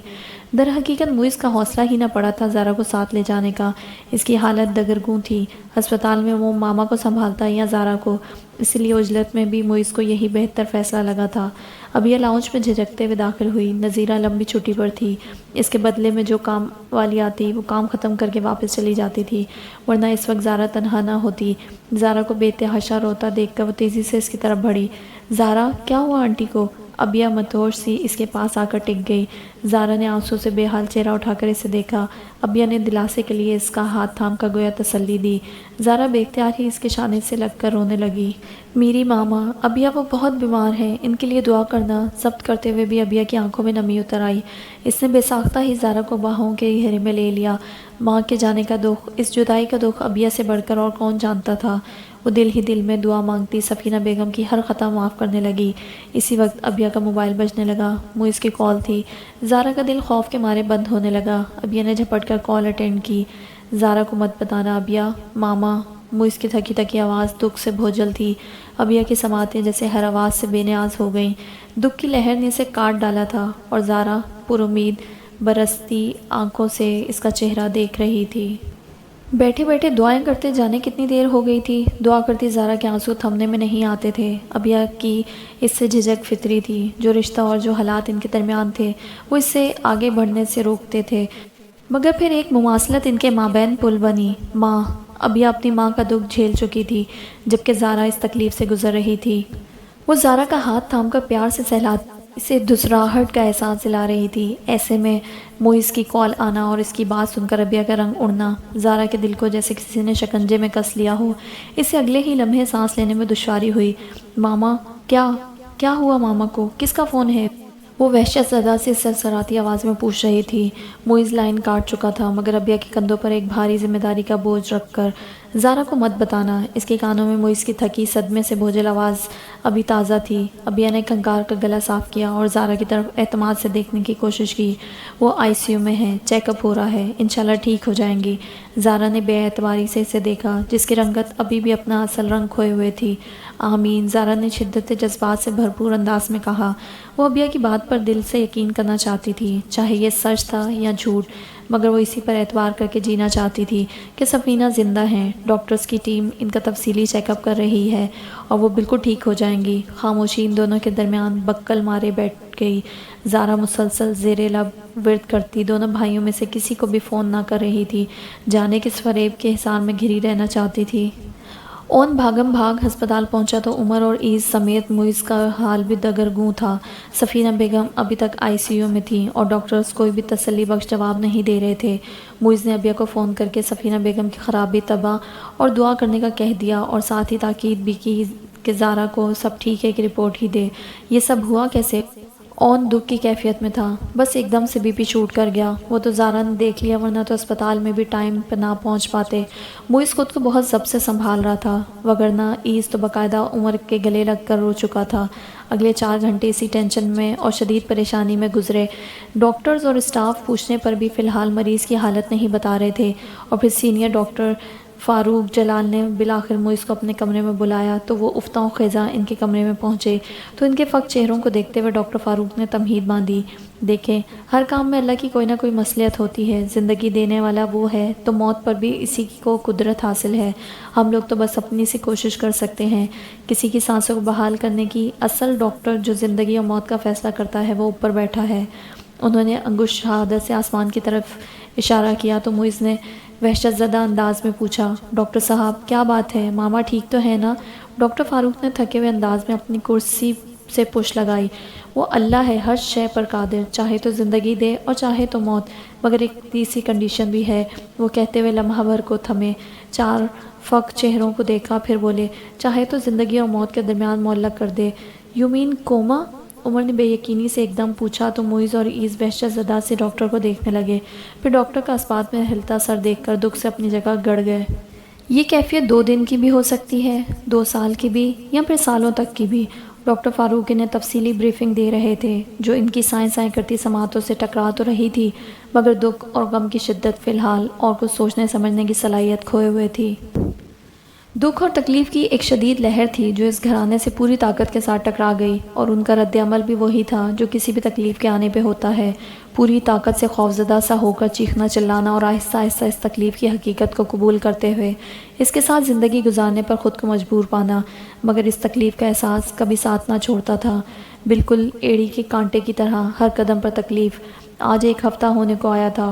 در حقیقت موئز کا حوصلہ ہی نہ پڑا تھا زارا کو ساتھ لے جانے کا۔ اس کی حالت دگرگوں تھی۔ ہسپتال میں وہ ماما کو سنبھالتا یا زارا کو، اس لیے عجلت میں بھی موئز کو یہی بہتر فیصلہ لگا تھا۔ اب یہ لاؤنج میں جھجکتے ہوئے داخل ہوئی۔ نظیرہ لمبی چھٹی پر تھی۔ اس کے بدلے میں جو کام والی آتی وہ کام ختم کر کے واپس چلی جاتی تھی، ورنہ اس وقت زارا تنہا نہ ہوتی۔ زارا کو بے تحاشا روتا دیکھ کر وہ تیزی سے اس کی طرف بڑھی۔ زارا، کیا ہوا آنٹی کو؟ ابیہ مدہوش سی اس کے پاس آ کر ٹک گئی۔ زارا نے آنسو سے بے حال چہرہ اٹھا کر اسے دیکھا۔ ابیہ نے دلاسے کے لیے اس کا ہاتھ تھام کر گویا تسلی دی۔ زارا بے اختیار ہی اس کے شانے سے لگ کر رونے لگی۔ میری ماما، ابیہ وہ بہت بیمار ہیں، ان کے لیے دعا کرنا۔ ضبط کرتے ہوئے بھی ابیہ کی آنکھوں میں نمی اتر آئی۔ اس نے بے ساختہ ہی زارا کو باہوں کے گھیرے میں لے لیا۔ ماں کے جانے کا دکھ، اس جدائی کا دکھ ابیہ سے بڑھ کر اور کون جانتا تھا۔ وہ دل ہی دل میں دعا مانگتی سفینہ بیگم کی ہر خطا معاف کرنے لگی۔ اسی وقت ابیہ کا موبائل بجنے لگا۔ موئز کی کال تھی۔ زارا کا دل خوف کے مارے بند ہونے لگا۔ ابیہ نے جھپٹ کر کال اٹینڈ کی۔ زارا کو مت بتانا ابیہ، ماما۔ موئز کی تھکی تھکی آواز دکھ سے بھوجل تھی۔ ابیہ کی سماعتیں جیسے ہر آواز سے بے نیاز ہو گئیں۔ دکھ کی لہر نے اسے کاٹ ڈالا تھا اور زارا پر امید برستی آنکھوں سے اس کا چہرہ دیکھ رہی تھی۔ بیٹھے بیٹھے دعائیں کرتے جانے کتنی دیر ہو گئی تھی۔ دعا کرتی زارا کے آنسو تھمنے میں نہیں آتے تھے۔ ابیہ کی اس سے جھجک فطری تھی۔ جو رشتہ اور جو حالات ان کے درمیان تھے وہ اس سے آگے بڑھنے سے روکتے تھے، مگر پھر ایک مماثلت ان کے مابین پل بنی۔ ماں، ابیہ اپنی ماں کا دکھ جھیل چکی تھی جبکہ زارا اس تکلیف سے گزر رہی تھی۔ وہ زارا کا ہاتھ تھام کر پیار سے سہلاتی اسے دھسراہٹ کا احساس دلا رہی تھی۔ ایسے میں موئز کی کال آنا اور اس کی بات سن کر ابیہ کا رنگ اڑنا زارا کے دل کو جیسے کسی نے شکنجے میں کس لیا ہو۔ اسے اگلے ہی لمحے سانس لینے میں دشواری ہوئی۔ ماما، کیا ہوا ماما کو؟ کس کا فون ہے؟ وہ وحشت زدہ سے سرسراتی آواز میں پوچھ رہی تھی۔ موئز لائن کاٹ چکا تھا مگر ابیہ کے کندھوں پر ایک بھاری ذمہ داری کا بوجھ رکھ کر، زارا کو مت بتانا۔ اس کے کانوں میں موئز کی تھکی صدمے سے بھوجل آواز ابھی تازہ تھی۔ ابیہ نے کھنکار کا گلا صاف کیا اور زارا کی طرف اعتماد سے دیکھنے کی کوشش کی۔ وہ ICU میں ہیں، چیک اپ ہو رہا ہے، انشاءاللہ ٹھیک ہو جائیں گی۔ زارا نے بے اعتباری سے اسے دیکھا جس کی رنگت ابھی بھی اپنا اصل رنگ کھوئے ہوئے تھی۔ آمین، زارا نے شدت جذبات سے بھرپور انداز میں کہا۔ وہ ابیہ کی بات پر دل سے یقین کرنا چاہتی تھی، چاہے یہ سچ تھا یا جھوٹ، مگر وہ اسی پر اعتبار کر کے جینا چاہتی تھی کہ سفینہ زندہ ہیں۔ ڈاکٹرز کی ٹیم ان کا تفصیلی چیک اپ کر رہی ہے اور وہ بالکل ٹھیک ہو جائیں گی۔ خاموشی ان دونوں کے درمیان بکل مارے بیٹھ گئی۔ زارا مسلسل زیر لب ورد کرتی دونوں بھائیوں میں سے کسی کو بھی فون نہ کر رہی تھی، جانے کس فریب کے حصار میں گھری رہنا چاہتی تھی۔ اون بھاگم بھاگ ہسپتال پہنچا تو عمر اور ایز سمیت موئز کا حال بھی دگرگوں تھا۔ سفینہ بیگم ابھی تک ICU میں تھیں اور ڈاکٹرز کوئی بھی تسلی بخش جواب نہیں دے رہے تھے۔ موئز نے ابیہ کو فون کر کے سفینہ بیگم کی خرابی طبع اور دعا کرنے کا کہہ دیا اور ساتھ ہی تاکید بھی کی کہ زارا کو سب ٹھیک ہے کہ رپورٹ ہی دے۔ یہ سب ہوا کیسے؟ اون دکھ کی کیفیت میں تھا، بس ایک دم سے بی پی شوٹ کر گیا۔ وہ تو زارا نے دیکھ لیا، ورنہ تو اسپتال میں بھی ٹائم پہ نہ پہنچ پاتے۔ موئز خود کو بہت ضبط سے سنبھال رہا تھا، وگرنہ ایز تو باقاعدہ عمر کے گلے لگ کر رو چکا تھا۔ اگلے 4 گھنٹے اسی ٹینشن میں اور شدید پریشانی میں گزرے۔ ڈاکٹرز اور اسٹاف پوچھنے پر بھی فی الحال مریض کی حالت نہیں بتا رہے تھے، اور پھر سینئر ڈاکٹر فاروق جلال نے بالآخر موئز کو اپنے کمرے میں بلایا تو وہ افتاؤ خیزاں ان کے کمرے میں پہنچے تو ان کے فقط چہروں کو دیکھتے ہوئے ڈاکٹر فاروق نے تمہید باندھی، دیکھیں ہر کام میں اللہ کی کوئی نہ کوئی مصلحت ہوتی ہے، زندگی دینے والا وہ ہے تو موت پر بھی اسی کو قدرت حاصل ہے، ہم لوگ تو بس اپنی سی کوشش کر سکتے ہیں، کسی کی سانسوں کو بحال کرنے کی اصل ڈاکٹر جو زندگی اور موت کا فیصلہ کرتا ہے وہ اوپر بیٹھا ہے۔ انہوں نے انگشت شہادت سے آسمان کی طرف اشارہ کیا تو موئز نے وحشت زدہ انداز میں پوچھا، ڈاکٹر صاحب کیا بات ہے، ماما ٹھیک تو ہے نا؟ ڈاکٹر فاروق نے تھکے ہوئے انداز میں اپنی کرسی سے پش لگائی، وہ اللہ ہے ہر شے پر قادر، چاہے تو زندگی دے اور چاہے تو موت، مگر ایک تیسری کنڈیشن بھی ہے، وہ کہتے ہوئے لمحہ بھر کو تھمے، 4 فق چہروں کو دیکھا، پھر بولے، چاہے تو زندگی اور موت کے درمیان معلق کر دے۔ یو مین کوما؟ عمر نے بے یقینی سے ایک دم پوچھا تو موئز اور ایز وحشت زدہ سے ڈاکٹر کو دیکھنے لگے، پھر ڈاکٹر کا اسپات میں ہلتا سر دیکھ کر دکھ سے اپنی جگہ گڑ گئے۔ یہ کیفیت 2 دن کی بھی ہو سکتی ہے، 2 سال کی بھی، یا پھر سالوں تک کی بھی۔ ڈاکٹر فاروق انہیں تفصیلی بریفنگ دے رہے تھے جو ان کی سائیں سائیں کرتی سماعتوں سے ٹکرا تو رہی تھی، مگر دکھ اور غم کی شدت فی الحال اور کچھ سوچنے سمجھنے کی صلاحیت کھوئے ہوئے تھی۔ دکھ اور تکلیف کی ایک شدید لہر تھی جو اس گھرانے سے پوری طاقت کے ساتھ ٹکرا گئی، اور ان کا رد عمل بھی وہی تھا جو کسی بھی تکلیف کے آنے پہ ہوتا ہے، پوری طاقت سے خوفزدہ سا ہو کر چیخنا چلانا اور آہستہ آہستہ اس تکلیف کی حقیقت کو قبول کرتے ہوئے اس کے ساتھ زندگی گزارنے پر خود کو مجبور پانا، مگر اس تکلیف کا احساس کبھی ساتھ نہ چھوڑتا تھا، بالکل ایڑی کے کانٹے کی طرح ہر قدم پر تکلیف۔ آج 1 ہفتہ ہونے کو آیا تھا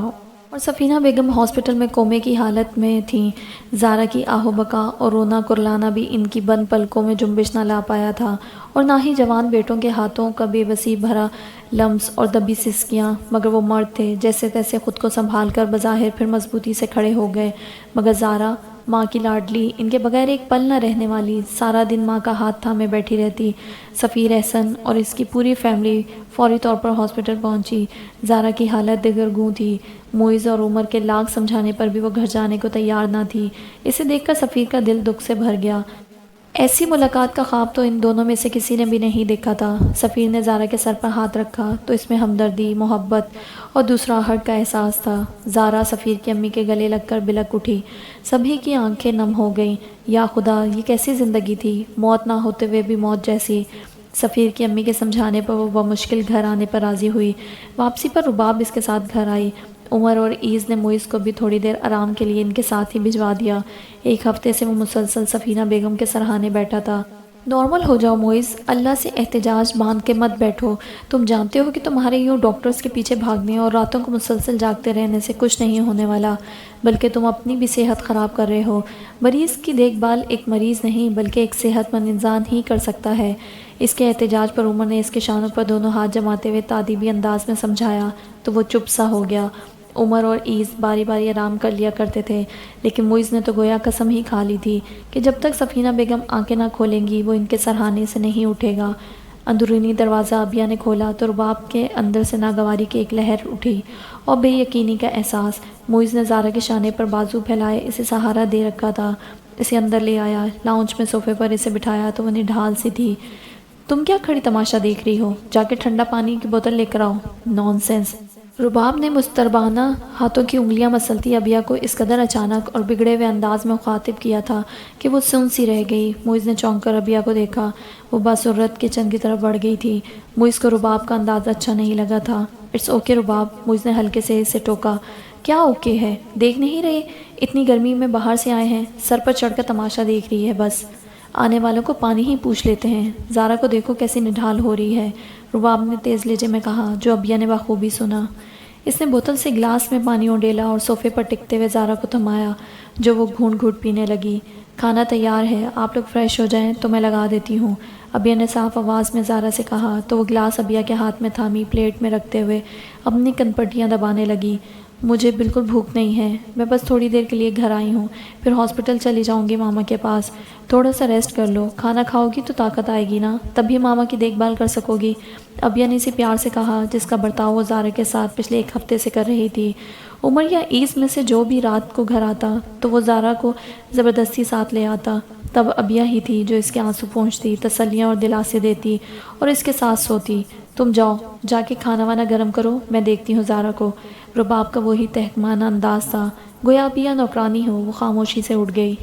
اور سفینہ بیگم ہاسپٹل میں کومے کی حالت میں تھیں۔ زارا کی آہ و بکا اور رونا کرلانا بھی ان کی بند پلکوں میں جنبش نہ لا پایا تھا، اور نہ ہی جوان بیٹوں کے ہاتھوں کا بے بسی بھرا لمس اور دبی سسکیاں، مگر وہ مرد تھے، جیسے تیسے خود کو سنبھال کر بظاہر پھر مضبوطی سے کھڑے ہو گئے، مگر زارا ماں کی لاڈلی، ان کے بغیر ایک پل نہ رہنے والی، سارا دن ماں کا ہاتھ تھامے بیٹھی رہتی۔ سفیر احسن اور اس کی پوری فیملی فوری طور پر ہاسپٹل پہنچی۔ زارا کی حالت دگرگوں تھی، موئز اور عمر کے لاکھ سمجھانے پر بھی وہ گھر جانے کو تیار نہ تھی۔ اسے دیکھ کر سفیر کا دل دکھ سے بھر گیا، ایسی ملاقات کا خواب تو ان دونوں میں سے کسی نے بھی نہیں دیکھا تھا۔ سفیر نے زارا کے سر پر ہاتھ رکھا تو اس میں ہمدردی، محبت اور دوسرا ہرٹ کا احساس تھا۔ زارا سفیر کی امی کے گلے لگ کر بلک اٹھی، سبھی کی آنکھیں نم ہو گئیں۔ یا خدا، یہ کیسی زندگی تھی، موت نہ ہوتے ہوئے بھی موت جیسی۔ سفیر کی امی کے سمجھانے پر وہ بمشکل گھر آنے پر راضی ہوئی۔ واپسی پر رباب اس کے ساتھ گھر آئی۔ عمر اور ایز نے موئز کو بھی تھوڑی دیر آرام کے لیے ان کے ساتھ ہی بھجوا دیا۔ 1 ہفتے سے وہ مسلسل سفینہ بیگم کے سرہانے بیٹھا تھا۔ نارمل ہو جاؤ موئز، اللہ سے احتجاج باندھ کے مت بیٹھو، تم جانتے ہو کہ تمہارے یوں ڈاکٹرز کے پیچھے بھاگنے اور راتوں کو مسلسل جاگتے رہنے سے کچھ نہیں ہونے والا، بلکہ تم اپنی بھی صحت خراب کر رہے ہو۔ مریض کی دیکھ بھال ایک مریض نہیں بلکہ ایک صحت مند انسان ہی کر سکتا ہے۔ اس کے احتجاج پر عمر نے اس کے شانوں پر دونوں ہاتھ جماتے ہوئے تادیبی انداز میں سمجھایا تو وہ چپ سا ہو گیا۔ عمر اور ایز باری باری آرام کر لیا کرتے تھے، لیکن موئز نے تو گویا قسم ہی کھا لی تھی کہ جب تک سفینہ بیگم آنکھیں نہ کھولیں گی وہ ان کے سرہانے سے نہیں اٹھے گا۔ اندرونی دروازہ ابیا نے کھولا تو رباب کے اندر سے ناگواری کی ایک لہر اٹھی اور بے یقینی کا احساس۔ موئز نے زارا کے شانے پر بازو پھیلائے اسے سہارا دے رکھا تھا، اسے اندر لے آیا، لاؤنج میں صوفے پر اسے بٹھایا تو وہ نڈھال سی تھی۔ تم کیا کھڑی تماشا دیکھ رہی ہو، جا کے ٹھنڈا پانی کی بوتل لے کر آؤ۔ نان سینس۔ رباب نے مستربانہ ہاتھوں کی انگلیاں مسلتی ابیا کو اس قدر اچانک اور بگڑے ہوئے انداز میں مخاطب کیا تھا کہ وہ سن سی رہ گئی۔ موئز نے چونک کر ابیا کو دیکھا، وہ باسرت کچن کی طرف بڑھ گئی تھی۔ موئز کو رباب کا انداز اچھا نہیں لگا تھا۔ اٹس اوکے رباب، موئز نے ہلکے سے اسے ٹوکا۔ کیا اوکے ہے، دیکھ نہیں رہے اتنی گرمی میں باہر سے آئے ہیں، سر پر چڑھ کر تماشا دیکھ رہی ہے بس، آنے والوں کو پانی ہی پوچھ لیتے ہیں۔ زارا کو دیکھو کیسی نڈھال ہو رہی ہے، رباب نے تیز لہجے میں کہا جو ابیا نے بخوبی سنا۔ اس نے بوتل سے گلاس میں پانی اونڈیلا اور صوفے پر ٹکتے ہوئے زارا کو تھمایا جو وہ گھونٹ گھونٹ پینے لگی۔ کھانا تیار ہے، آپ لوگ فریش ہو جائیں تو میں لگا دیتی ہوں، ابیا نے صاف آواز میں زارا سے کہا تو وہ گلاس ابیا کے ہاتھ میں تھامی پلیٹ میں رکھتے ہوئے اپنی کنپٹیاں دبانے لگی۔ مجھے بالکل بھوک نہیں ہے، میں بس تھوڑی دیر کے لیے گھر آئی ہوں، پھر ہاسپٹل چلی جاؤں گی ماما کے پاس۔ تھوڑا سا ریسٹ کر لو، کھانا کھاؤ گی تو طاقت آئے گی نا، تبھی ماما کی دیکھ بھال کر سکو گی، ابیا نے اسے پیار سے کہا، جس کا برتاؤ وہ زارا کے ساتھ پچھلے 1 ہفتے سے کر رہی تھی۔ عمر یا عیس میں سے جو بھی رات کو گھر آتا تو وہ زارا کو زبردستی ساتھ لے آتا۔ تب ابیا ہی تھی جو اس کے آنسو پونچھتی، تسلیاں اور دلاسے دیتی اور اس کے ساتھ سوتی۔ تم جاؤ، جا کے کھانا وانا گرم کرو، میں دیکھتی ہوں زارا کو۔ رباب کا وہی تحکمانہ انداز تھا، گویا ابیا نوکرانی ہو۔ وہ خاموشی سے اٹھ گئی۔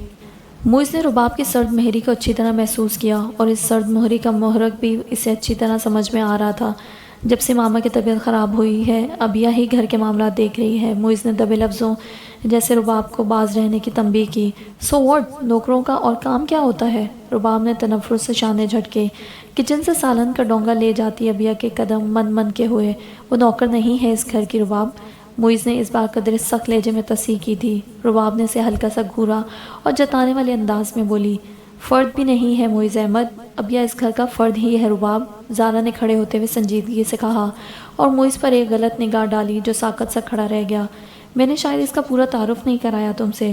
موئز نے رباب کی سرد مہری کو اچھی طرح محسوس کیا اور اس سرد مہری کا محرک بھی اسے اچھی طرح سمجھ میں آ رہا تھا۔ جب سے ماما کی طبیعت خراب ہوئی ہے، ابیا ہی گھر کے معاملات دیکھ رہی ہے۔ موئز نے دبے لفظوں جیسے رباب کو باز رہنے کی تنبیہ کی۔ سو واٹ، نوکروں کا اور کام کیا ہوتا ہے؟ رباب نے تنفر سے شانے جھٹکے۔ کچن سے سالن کا ڈونگا لے جاتی ابیا کے قدم من من کے ہوئے۔ وہ نوکر نہیں ہے اس گھر کی رباب۔ موئز نے اس بات قدر سخت لہجے میں تصحیح کی تھی۔ رباب نے اسے ہلکا سا گھورا اور جتانے والے انداز میں بولی، فرد بھی نہیں ہے موئز احمد، ابیا اس گھر کا فرد ہی ہے رباب۔ زارا نے کھڑے ہوتے ہوئے سنجیدگی سے کہا اور موئز پر ایک غلط نگاہ ڈالی جو ساکت سا کھڑا رہ گیا۔ میں نے شاید اس کا پورا تعارف نہیں کرایا تم سے،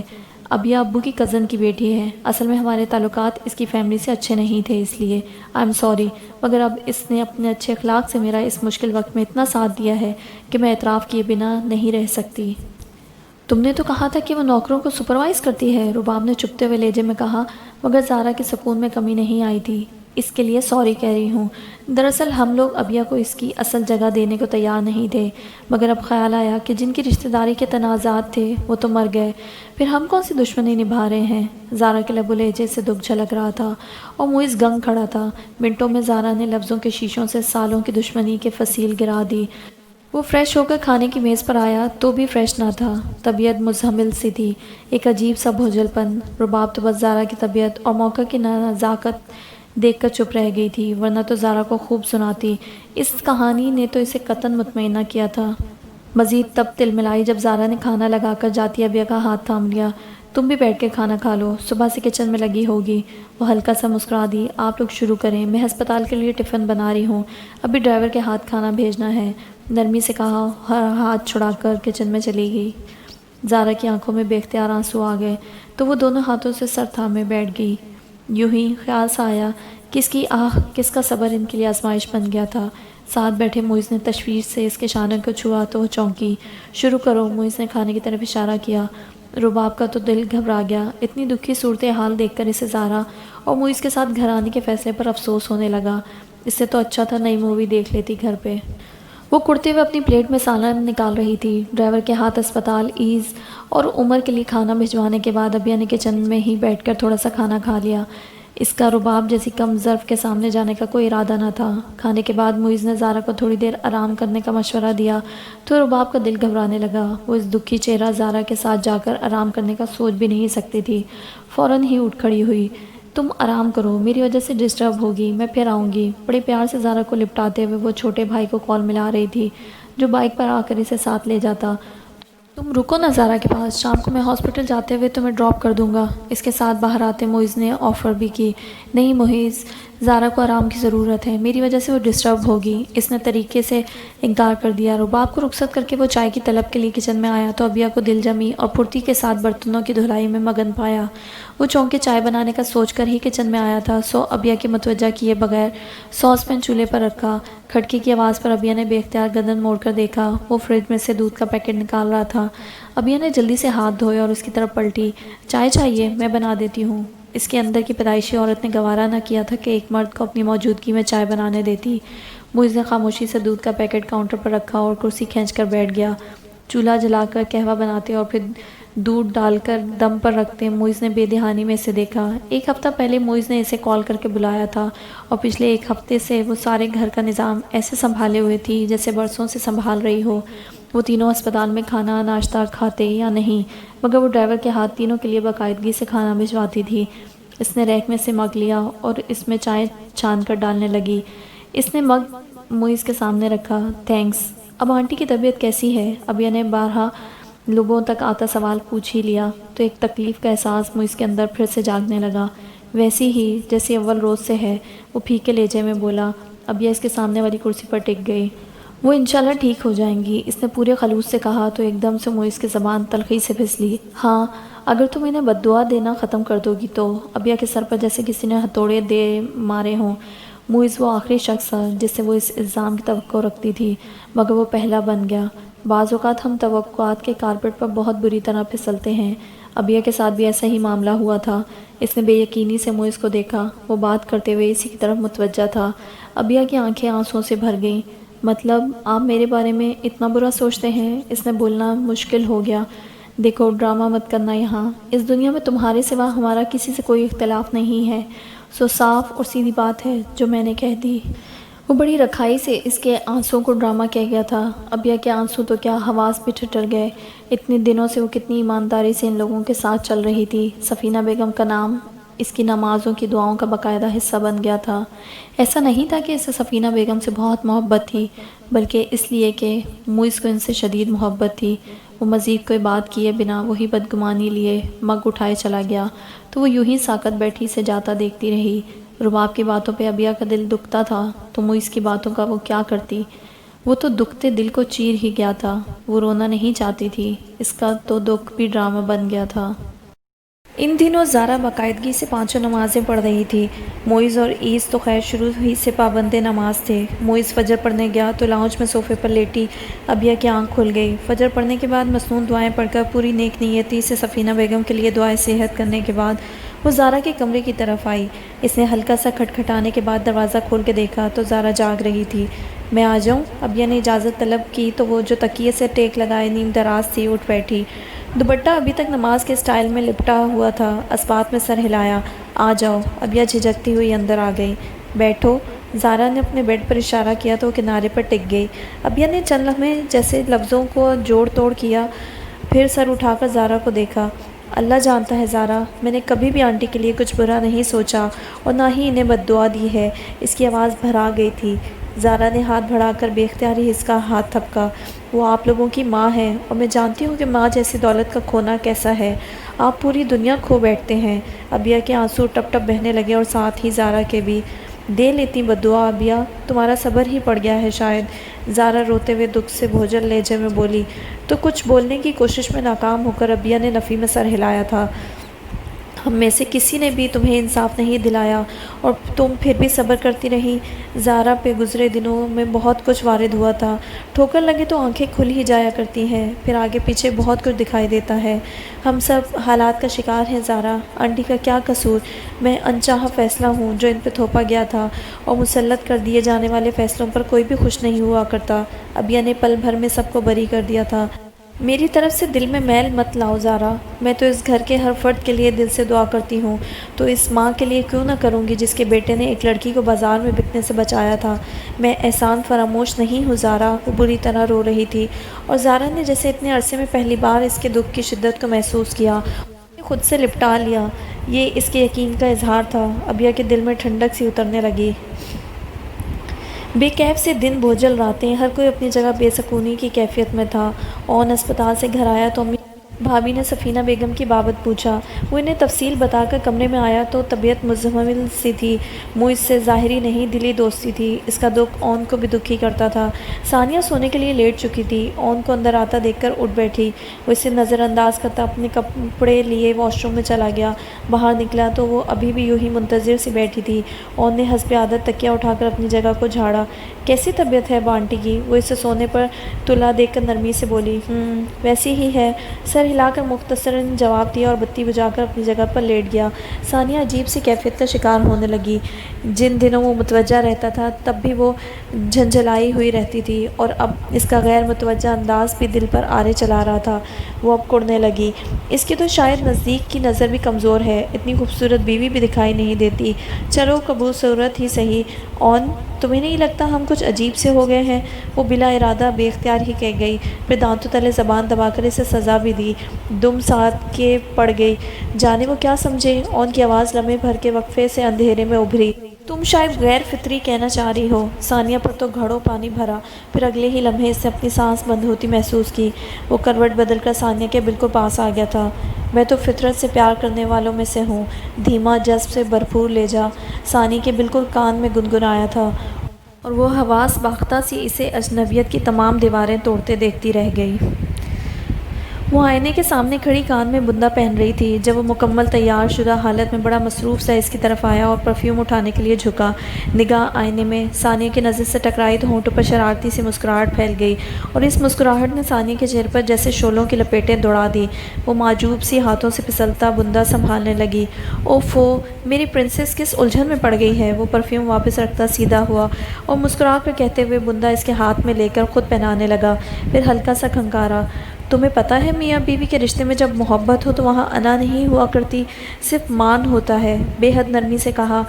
ابیا ابو کی کزن کی بیٹی ہے، اصل میں ہمارے تعلقات اس کی فیملی سے اچھے نہیں تھے، اس لیے آئی ایم سوری، مگر اب اس نے اپنے اچھے اخلاق سے میرا اس مشکل وقت میں اتنا ساتھ دیا ہے کہ میں اعتراف کیے بنا نہیں رہ سکتی۔ تم نے تو کہا تھا کہ وہ نوکروں کو سپروائز کرتی ہے، رباب نے چپتے ہوئے لہجے میں کہا، مگر زارا کے سکون میں کمی نہیں آئی تھی۔ اس کے لیے سوری کہہ رہی ہوں۔ دراصل ہم لوگ ابیا کو اس کی اصل جگہ دینے کو تیار نہیں تھے، مگر اب خیال آیا کہ جن کی رشتہ داری کے تنازعات تھے وہ تو مر گئے، پھر ہم کون سی دشمنی نبھا رہے ہیں؟ زارا کے لب و لہجے سے دکھ جھلک رہا تھا اور موئز گنگ کھڑا تھا۔ منٹوں میں زارا نے لفظوں کے شیشوں سے سالوں کی دشمنی کے فصیل گرا دی۔ وہ فریش ہو کر کھانے کی میز پر آیا تو بھی فریش نہ تھا، طبیعت مزمل سی تھی، ایک عجیب سا بھوجل پن۔ رباب تو بس زارا کی طبیعت اور موقع کی نزاکت دیکھ کر چپ رہ گئی تھی، ورنہ تو زارا کو خوب سناتی۔ اس کہانی نے تو اسے قطعاً مطمئنہ کیا تھا۔ مزید تب تل ملائی جب زارا نے کھانا لگا کر جاتی ابیا کا ہاتھ تھام لیا۔ تم بھی بیٹھ کے کھانا کھا لو، صبح سے کچن میں لگی ہوگی۔ وہ ہلکا سا مسکرا دی۔ آپ لوگ شروع کریں، میں ہسپتال کے لیے ٹفن بنا رہی ہوں، ابھی ڈرائیور کے ہاتھ کھانا بھیجنا ہے، نرمی سے کہا، ہاتھ چھڑا کر کچن میں چلی گئی۔ زارا کی آنکھوں میں بے اختیار آنسو آ گئے تو وہ دونوں ہاتھوں سے سر تھامے بیٹھ گئی۔ یوں ہی خیال سا آیا، کس کی آہ، کس کا صبر ان کے لیے آزمائش بن گیا تھا۔ ساتھ بیٹھے موئز نے تشویش سے اس کے شانے کو چھوا تو وہ چونکی۔ شروع کرو، موئز نے کھانے کی طرف اشارہ کیا۔ رباب کا تو دل گھبرا گیا، اتنی دکھی صورتحال دیکھ کر اسے زارا اور موئز کے ساتھ گھر آنے کے فیصلے پر افسوس ہونے لگا۔ اس سے تو اچھا تھا نئی مووی دیکھ لیتی گھر پہ۔ وہ کڑتے ہوئے اپنی پلیٹ میں سالن نکال رہی تھی۔ ڈرائیور کے ہاتھ اسپتال، عیز اور عمر کے لیے کھانا بھجوانے کے بعد ابیا نے کچن میں ہی بیٹھ کر تھوڑا سا کھانا کھا لیا۔ اس کا رباب جیسی کم ظرف کے سامنے جانے کا کوئی ارادہ نہ تھا۔ کھانے کے بعد موئز نے زارا کو تھوڑی دیر آرام کرنے کا مشورہ دیا تو رباب کا دل گھبرانے لگا۔ وہ اس دکھی چہرہ زارا کے ساتھ جا کر آرام کرنے کا سوچ بھی نہیں سکتی تھی۔ فوراً ہی اٹھ کھڑی ہوئی۔ تم آرام کرو، میری وجہ سے ڈسٹرب ہوگی، میں پھر آؤں گی۔ بڑے پیار سے زارا کو لپٹاتے ہوئے وہ چھوٹے بھائی کو کال ملا رہی تھی جو بائک پر آ کر اسے ساتھ لے جاتا۔ تم رکو نا زارا کے پاس، شام کو میں ہاسپٹل جاتے ہوئے تمہیں ڈراپ کر دوں گا۔ اس کے ساتھ باہر آتے موئز نے آفر بھی کی۔ نہیں موئز، زارا کو آرام کی ضرورت ہے، میری وجہ سے وہ ڈسٹرب ہوگی۔ اس نے طریقے سے انکار کر دیا۔ رباب کو رخصت کر کے وہ چائے کی طلب کے لیے کچن میں آیا تو ابیا کو دل جمی اور پھرتی کے ساتھ برتنوں کی دھلائی میں مگن پایا۔ وہ چونک کے چائے بنانے کا سوچ کر ہی کچن میں آیا تھا، سو ابیا کے متوجہ کیے بغیر ساس پین چولہے پر رکھا۔ کھڑکی کی آواز پر ابیا نے بے اختیار گردن موڑ کر دیکھا۔ وہ فریج میں سے دودھ کا پیکٹ نکال رہا تھا۔ ابیا نے جلدی سے ہاتھ دھوئے اور اس کی طرف پلٹی۔ چائے چاہیے؟ میں بنا دیتی ہوں۔ اس کے اندر کی پیدائشی عورت نے گوارا نہ کیا تھا کہ ایک مرد کو اپنی موجودگی میں چائے بنانے دیتی۔ موئز نے خاموشی سے دودھ کا پیکٹ کاؤنٹر پر رکھا اور کرسی کھینچ کر بیٹھ گیا۔ چولہا جلا کر قہوہ بناتے اور پھر دودھ ڈال کر دم پر رکھتے موئز نے بے دہانی میں اسے دیکھا۔ ایک ہفتہ پہلے موئز نے اسے کال کر کے بلایا تھا اور پچھلے ایک ہفتے سے وہ سارے گھر کا نظام ایسے سنبھالے ہوئے تھی جیسے برسوں سے سنبھال رہی ہو۔ وہ تینوں اسپتال میں کھانا ناشتہ کھاتے یا نہیں، مگر وہ ڈرائیور کے ہاتھ تینوں کے لیے باقاعدگی سے کھانا بھجواتی تھی۔ اس نے ریک میں سے مگ لیا اور اس میں چائے چھان کر ڈالنے لگی۔ اس نے مگ موئز کے سامنے رکھا۔ تھینکس۔ اب آنٹی کی طبیعت کیسی ہے؟ ابیا نے بارہا لبوں تک آتا سوال پوچھ ہی لیا تو ایک تکلیف کا احساس موئز کے اندر پھر سے جاگنے لگا۔ ویسی ہی جیسی اول روز سے ہے، وہ پھیکے لہجے میں بولا۔ ابیا اس کے سامنے والی کرسی پر ٹک گئی۔ وہ انشاءاللہ ٹھیک ہو جائیں گی، اس نے پورے خلوص سے کہا تو ایک دم سے موئز کی زبان تلخی سے پھسلی۔ ہاں، اگر تم انہیں بد دعا دینا ختم کر دو گی تو۔ ابیہ کے سر پر جیسے کسی نے ہتھوڑے دے مارے ہوں۔ موئز وہ آخری شخص تھا جس سے وہ اس الزام کی توقع رکھتی تھی، مگر وہ پہلا بن گیا۔ بعض اوقات ہم توقعات کے کارپیٹ پر بہت بری طرح پھسلتے ہیں۔ ابیہ کے ساتھ بھی ایسا ہی معاملہ ہوا تھا۔ اس نے بے یقینی سے موئز کو دیکھا، وہ بات کرتے ہوئے اسی کی طرف متوجہ تھا۔ ابیہ کی آنکھیں آنسوؤں سے بھر گئیں۔ مطلب آپ میرے بارے میں اتنا برا سوچتے ہیں؟ اس نے بولنا مشکل ہو گیا۔ دیکھو، ڈرامہ مت کرنا یہاں۔ اس دنیا میں تمہارے سوا ہمارا کسی سے کوئی اختلاف نہیں ہے، سو صاف اور سیدھی بات ہے جو میں نے کہہ دی۔ وہ بڑی رکھائی سے اس کے آنسوؤں کو ڈرامہ کہہ گیا تھا۔ ابیہ کے آنسو تو کیا، حواس بھی ٹھٹر گئے۔ اتنے دنوں سے وہ کتنی ایمانداری سے ان لوگوں کے ساتھ چل رہی تھی۔ سفینہ بیگم کا نام اس کی نمازوں کی دعاؤں کا باقاعدہ حصہ بن گیا تھا۔ ایسا نہیں تھا کہ اسے سفینہ بیگم سے بہت محبت تھی، بلکہ اس لیے کہ موئز کو ان سے شدید محبت تھی۔ وہ مزید کوئی بات کیے بنا وہی بدگمانی لیے مگ اٹھائے چلا گیا، تو وہ یوں ہی ساکت بیٹھی سے جاتا دیکھتی رہی۔ رباب کی باتوں پہ ابیہ کا دل دکھتا تھا تو موئز کی باتوں کا وہ کیا کرتی؟ وہ تو دکھتے دل کو چیر ہی گیا تھا۔ وہ رونا نہیں چاہتی تھی، اس کا تو دکھ بھی ڈرامہ بن گیا تھا۔ ان دنوں زارا باقاعدگی سے 5 نمازیں پڑھ رہی تھی۔ موئز اور ایز تو خیر شروع ہی سے پابند نماز تھے۔ موئز فجر پڑھنے گیا تو لاؤنج میں صوفے پر لیٹی ابیہ کی آنکھ کھل گئی۔ فجر پڑھنے کے بعد مسنون دعائیں پڑھ کر پوری نیک نیتی سے سفینہ بیگم کے لیے دعائے صحت کرنے کے بعد وہ زارا کے کمرے کی طرف آئی۔ اس نے ہلکا سا کھٹکھٹانے کے بعد دروازہ کھول کے دیکھا تو زارا جاگ رہی تھی۔ میں آ جاؤں؟ ابیہ نے اجازت طلب کی تو وہ جو تکیے سے ٹیک لگائے نیم دراز تھی اٹھ بیٹھی۔ دوپٹہ ابھی تک نماز کے سٹائل میں لپٹا ہوا تھا۔ اسبات میں سر ہلایا۔ آ جاؤ۔ ابیہ جھجکتی ہوئی اندر آ گئی۔ بیٹھو۔ زارا نے اپنے بیڈ پر اشارہ کیا تو وہ کنارے پر ٹک گئی۔ ابیہ نے چند لمحے جیسے لفظوں کو جوڑ توڑ کیا، پھر سر اٹھا کر زارا کو دیکھا۔ اللہ جانتا ہے زارا، میں نے کبھی بھی آنٹی کے لیے کچھ برا نہیں سوچا اور نہ ہی انہیں بد دعا دی ہے۔ اس کی آواز بھرا گئی تھی۔ زارا نے ہاتھ بڑھا کر بے اختیاری اس کا ہاتھ تھپکا۔ وہ آپ لوگوں کی ماں ہے اور میں جانتی ہوں کہ ماں جیسی دولت کا کھونا کیسا ہے۔ آپ پوری دنیا کھو بیٹھتے ہیں۔ ابیہ کے آنسو ٹپ ٹپ بہنے لگے اور ساتھ ہی زارا کے بھی۔ دے لیتی بد دعا ابیہ، تمہارا صبر ہی پڑ گیا ہے شاید۔ زارا روتے ہوئے دکھ سے بھوجل لہجے میں بولی تو کچھ بولنے کی کوشش میں ناکام ہو کر ابیہ نے نفی میں سر ہلایا تھا۔ ہم میں سے کسی نے بھی تمہیں انصاف نہیں دلایا اور تم پھر بھی صبر کرتی رہی۔ زارا پہ گزرے دنوں میں بہت کچھ وارد ہوا تھا۔ ٹھوکر لگے تو آنکھیں کھل ہی جایا کرتی ہیں، پھر آگے پیچھے بہت کچھ دکھائی دیتا ہے۔ ہم سب حالات کا شکار ہیں زارا، آنٹی کا کیا قصور؟ میں انچاہا فیصلہ ہوں جو ان پہ تھوپا گیا تھا، اور مسلط کر دیے جانے والے فیصلوں پر کوئی بھی خوش نہیں ہوا کرتا۔ ابیہ نے پل بھر میں سب کو بری کر دیا تھا۔ میری طرف سے دل میں میل مت لاؤ زارا، میں تو اس گھر کے ہر فرد کے لیے دل سے دعا کرتی ہوں، تو اس ماں کے لیے کیوں نہ کروں گی جس کے بیٹے نے ایک لڑکی کو بازار میں بکنے سے بچایا تھا۔ میں احسان فراموش نہیں ہوں زارا۔ وہ بری طرح رو رہی تھی اور زارا نے جیسے اتنے عرصے میں پہلی بار اس کے دکھ کی شدت کو محسوس کیا، خود سے لپٹا لیا۔ یہ اس کے یقین کا اظہار تھا۔ ابیہ کے دل میں ٹھنڈک سی اترنے لگی۔ بے کیف سے دن، بوجھل راتیں، ہر کوئی اپنی جگہ بے سکونی کی کیفیت میں تھا۔ اون اسپتال سے گھر آیا تو امی بھابھی نے سفینہ بیگم کی بابت پوچھا۔ وہ انہیں تفصیل بتا کر کمرے میں آیا تو طبیعت مزمل سی تھی۔ موئز سے ظاہری نہیں دلی دوستی تھی۔ اس کا دکھ اون کو بھی دکھی کرتا تھا۔ ثانیہ سونے کے لیے لیٹ چکی تھی۔ اون کو اندر آتا دیکھ کر اٹھ بیٹھی۔ وہ اسے نظر انداز کرتا اپنے کپڑے لیے واش روم میں چلا گیا۔ باہر نکلا تو وہ ابھی بھی یوں ہی منتظر سی بیٹھی تھی۔ اون نے حسب عادت تکیہ اٹھا کر اپنی جگہ کو جھاڑا۔ کیسی طبیعت ہے بانٹی کی؟ وہ اسے سونے پر تلا دیکھ کر نرمی سے بولی۔ ویسی ہی ہے۔ سر ہلا کر مختصراً جواب دیا اور بتی بجھا کر اپنی جگہ پر لیٹ گیا۔ ثانیہ عجیب سی کیفیت کا شکار ہونے لگی۔ جن دنوں وہ متوجہ رہتا تھا تب بھی وہ جھنجھلائی ہوئی رہتی تھی، اور اب اس کا غیر متوجہ انداز بھی دل پر آرے چلا رہا تھا۔ وہ اب کڑنے لگی۔ اس کی تو شاید نزدیک کی نظر بھی کمزور ہے، اتنی خوبصورت بیوی بھی دکھائی نہیں دیتی۔ چلو قبول صورت ہی صحیح۔ اون، تمہیں نہیں لگتا ہم کچھ عجیب سے ہو گئے ہیں؟ وہ بلا ارادہ بے اختیار ہی کہہ گئی، پھر دانتوں تلے زبان دبا کر اسے سزا بھی دی۔ دم ساتھ کے پڑ گئی۔ جانے وہ کیا سمجھے؟ اون کی آواز لمحے بھر کے وقفے سے اندھیرے میں ابھری۔ تم شاید غیر فطری کہنا چاہ رہی ہو۔ ثانیہ پر تو گھڑوں پانی بھرا، پھر اگلے ہی لمحے اس نے اپنی سانس بند ہوتی محسوس کی۔ وہ کروٹ بدل کر ثانیہ کے بالکل پاس آ گیا تھا۔ میں تو فطرت سے پیار کرنے والوں میں سے ہوں، دھیما جذب سے بھرپور لہجہ ثانی کے بالکل کان میں گنگنایا تھا، اور وہ حواس باختہ سی اسے اجنبیت کی تمام دیواریں توڑتے دیکھتی رہ گئی۔ وہ آئینے کے سامنے کھڑی کان میں بندہ پہن رہی تھی جب وہ مکمل تیار شدہ حالت میں بڑا مصروف سا اس کی طرف آیا اور پرفیوم اٹھانے کے لیے جھکا۔ نگاہ آئینے میں ثانیہ کی نظر سے ٹکرائی تو ہونٹوں پر شرارتی سی مسکراہٹ پھیل گئی اور اس مسکراہٹ نے ثانیہ کے چہرے پر جیسے شعلوں کی لپیٹیں دوڑا دی۔ وہ معجوب سی ہاتھوں سے پھسلتا بندہ سنبھالنے لگی۔ اوفو، میری پرنسس کس الجھن میں پڑ گئی ہے؟ وہ پرفیوم واپس رکھتا سیدھا ہوا اور مسکرا کر کہتے ہوئے بندہ اس کے ہاتھ میں لے کر خود پہنانے لگا، پھر ہلکا سا کھنکارا۔ تمہیں پتہ ہے میاں بیوی کے رشتے میں جب محبت ہو تو وہاں انا نہیں ہوا کرتی، صرف مان ہوتا ہے، بے حد نرمی سے کہا،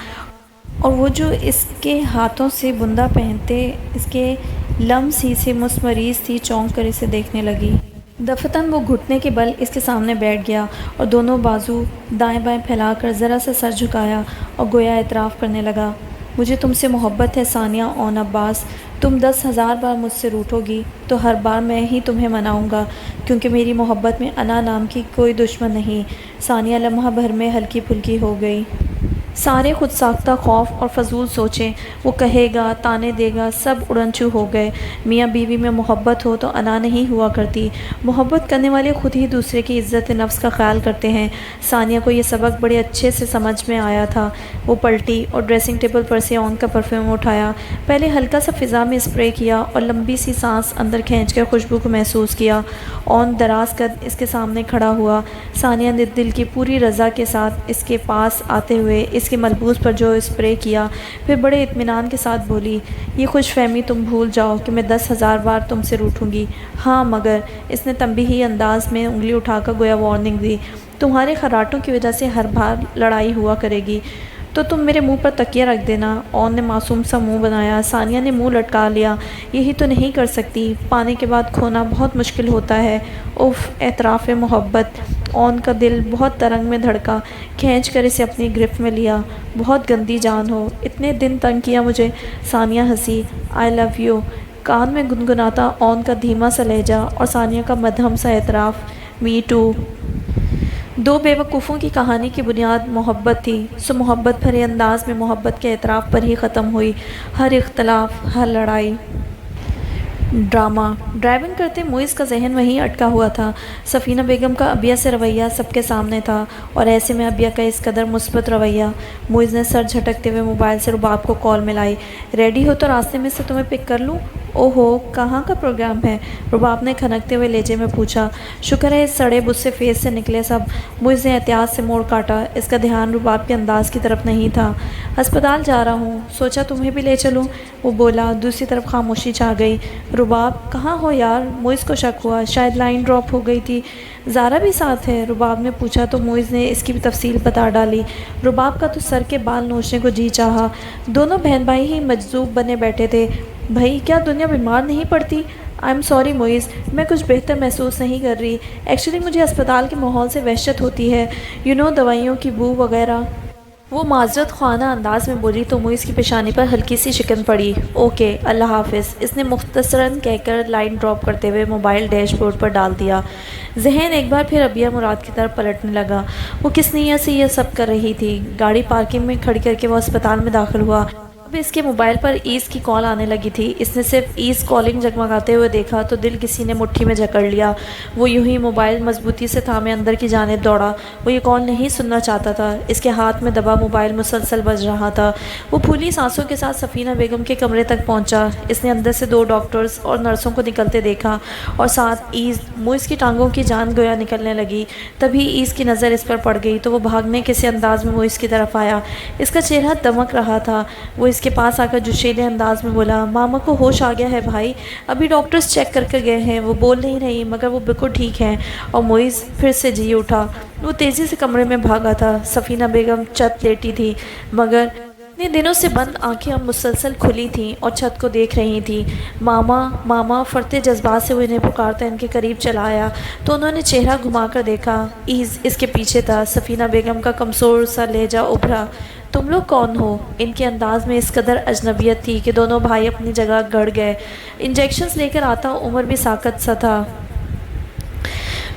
اور وہ جو اس کے ہاتھوں سے بندہ پہنتے اس کے لمس ہی سے مسمریز تھی، چونک کر اسے دیکھنے لگی۔ دفتن وہ گھٹنے کے بل اس کے سامنے بیٹھ گیا اور دونوں بازو دائیں بائیں پھیلا کر ذرا سا سر جھکایا اور گویا اعتراف کرنے لگا۔ مجھے تم سے محبت ہے ثانیہ اون عباس، تم 10,000 بار مجھ سے روٹھو گی تو ہر بار میں ہی تمہیں مناؤں گا، کیونکہ میری محبت میں انا نام کی کوئی دشمن نہیں۔ ثانیہ لمحہ بھر میں ہلکی پھلکی ہو گئی۔ سارے خود ساختہ خوف اور فضول سوچیں، وہ کہے گا، تانے دے گا، سب اڑن چھو ہو گئے۔ میاں بیوی میں محبت ہو تو انا نہیں ہوا کرتی، محبت کرنے والے خود ہی دوسرے کی عزت نفس کا خیال کرتے ہیں۔ ثانیہ کو یہ سبق بڑے اچھے سے سمجھ میں آیا تھا۔ وہ پلٹی اور ڈریسنگ ٹیبل پر سے اون کا پرفیوم اٹھایا، پہلے ہلکا سا فضا میں اسپرے کیا اور لمبی سی سانس اندر کھینچ کر خوشبو کو محسوس کیا۔ اون دراز قد اس کے سامنے کھڑا ہوا۔ ثانیہ نے دل کی پوری رضا کے ساتھ اس کے پاس آتے ہوئے اس کے ملبوس پر جو اسپرے کیا، پھر بڑے اطمینان کے ساتھ بولی، یہ خوش فہمی تم بھول جاؤ کہ میں 10,000 بار تم سے روٹھوں گی۔ ہاں مگر، اس نے تنبیہی انداز میں انگلی اٹھا کر گویا وارننگ دی، تمہارے خراٹوں کی وجہ سے ہر بار لڑائی ہوا کرے گی تو تم میرے منہ پر تکیہ رکھ دینا۔ اون نے معصوم سا منہ بنایا۔ ثانیہ نے منہ لٹکا لیا، یہی تو نہیں کر سکتی، پانے کے بعد کھونا بہت مشکل ہوتا ہے۔ اف، اعتراف محبت۔ اون کا دل بہت ترنگ میں دھڑکا، کھینچ کر اسے اپنی گرفت میں لیا۔ بہت گندی جان ہو، اتنے دن تنگ کیا مجھے۔ ثانیہ ہنسی۔ آئی لو یو، کان میں گنگناتا اون کا دھیما سا لہجہ اور ثانیہ کا مدھم سا اعتراف، می ٹو۔ دو بے وقوفوں کی کہانی کی بنیاد محبت تھی، سو محبت بھرے انداز میں محبت کے اعتراف پر ہی ختم ہوئی ہر اختلاف، ہر لڑائی۔ ڈرامہ۔ ڈرائیونگ کرتے معیز کا ذہن وہیں اٹکا ہوا تھا۔ سفینہ بیگم کا عبیہ سے رویہ سب کے سامنے تھا، اور ایسے میں عبیہ کا اس قدر مثبت رویہ۔ معیز نے سر جھٹکتے ہوئے موبائل سے رباب کو کال ملائی۔ ریڈی ہو تو راستے میں سے تمہیں پک کر لوں؟ اوہو، کہاں کا پروگرام ہے؟ رباب نے کھنکتے ہوئے لہجے میں پوچھا۔ شکر ہے اس سڑے بس سے فیس سے نکلے سب۔ معیز نے احتیاط سے موڑ کاٹا، اس کا دھیان رباب کے انداز کی طرف نہیں تھا۔ ہسپتال جا رہا ہوں، سوچا تمہیں بھی لے چلوں، وہ بولا۔ دوسری طرف خاموشی چھا گئی۔ رباب، کہاں ہو یار؟ معیز کو شک ہوا، شاید لائن ڈراپ ہو گئی تھی۔ زارا بھی ساتھ ہے؟ رباب نے پوچھا تو معیز نے اس کی بھی تفصیل بتا ڈالی۔ رباب کا تو سر کے بال نوچنے کو جی چاہا۔ دونوں بہن بھائی ہی مجذوب بنے بیٹھے تھے۔ بھائی، کیا دنیا بیمار نہیں پڑتی؟ آئی ایم سوری معیز، میں کچھ بہتر محسوس نہیں کر رہی۔ ایکچولی مجھے اسپتال کے ماحول سے وحشت ہوتی ہے، دوائیوں کی بو وغیرہ۔ وہ معذرت خواہانہ انداز میں بولی تو معیز کی پیشانی پر ہلکی سی شکن پڑی۔ اوکے، اللہ حافظ، اس نے مختصراً کہہ کر لائن ڈراپ کرتے ہوئے موبائل ڈیش بورڈ پر ڈال دیا۔ ذہن ایک بار پھر عبیہ مراد کی طرف پلٹنے لگا۔ وہ کس نیت سے یہ سب کر رہی تھی؟ گاڑی پارکنگ میں کھڑی کر کے وہ اسپتال میں داخل ہوا۔ اب اس کے موبائل پر ایز کی کال آنے لگی تھی۔ اس نے صرف ایز کالنگ جگمگاتے ہوئے دیکھا تو دل کسی نے مٹھی میں جکڑ لیا۔ وہ یوں ہی موبائل مضبوطی سے تھامے اندر کی جانب دوڑا۔ وہ یہ کال نہیں سننا چاہتا تھا۔ اس کے ہاتھ میں دبا موبائل مسلسل بج رہا تھا۔ وہ پھولی سانسوں کے ساتھ سفینہ بیگم کے کمرے تک پہنچا۔ اس نے اندر سے 2 ڈاکٹرز اور نرسوں کو نکلتے دیکھا اور ساتھ ایز۔ معیز کی ٹانگوں کی جان گویا نکلنے لگی۔ تبھی ایز کی نظر اس پر پڑ گئی تو وہ بھاگنے کے سے انداز میں معیز کی طرف آیا۔ اس کا چہرہ دمک رہا تھا۔ وہ اس کے پاس آ کر جوشیلے انداز میں بولا، ماما کو ہوش آ گیا ہے بھائی، ابھی ڈاکٹرز چیک کر کے گئے ہیں، وہ بول نہیں رہی مگر وہ بالکل ٹھیک ہیں۔ اور معیز پھر سے جی اٹھا۔ وہ تیزی سے کمرے میں بھاگا تھا۔ سفینہ بیگم چت لیٹی تھی مگر اتنے دنوں سے بند آنکھیں اب مسلسل کھلی تھیں اور چھت کو دیکھ رہی تھیں۔ ماما ماما فرتے جذبات سے وہ انہیں پکارتا ان کے قریب چلا آیا تو انہوں نے چہرہ گھما کر دیکھا۔ ایز اس کے پیچھے تھا۔ سفینہ بیگم کا کمزور سا لہجہ ابھرا، تم لوگ کون ہو؟ ان کے انداز میں اس قدر اجنبیت تھی کہ دونوں بھائی اپنی جگہ گڑ گئے۔ انجیکشنز لے کر آتا عمر بھی ساکت سا تھا۔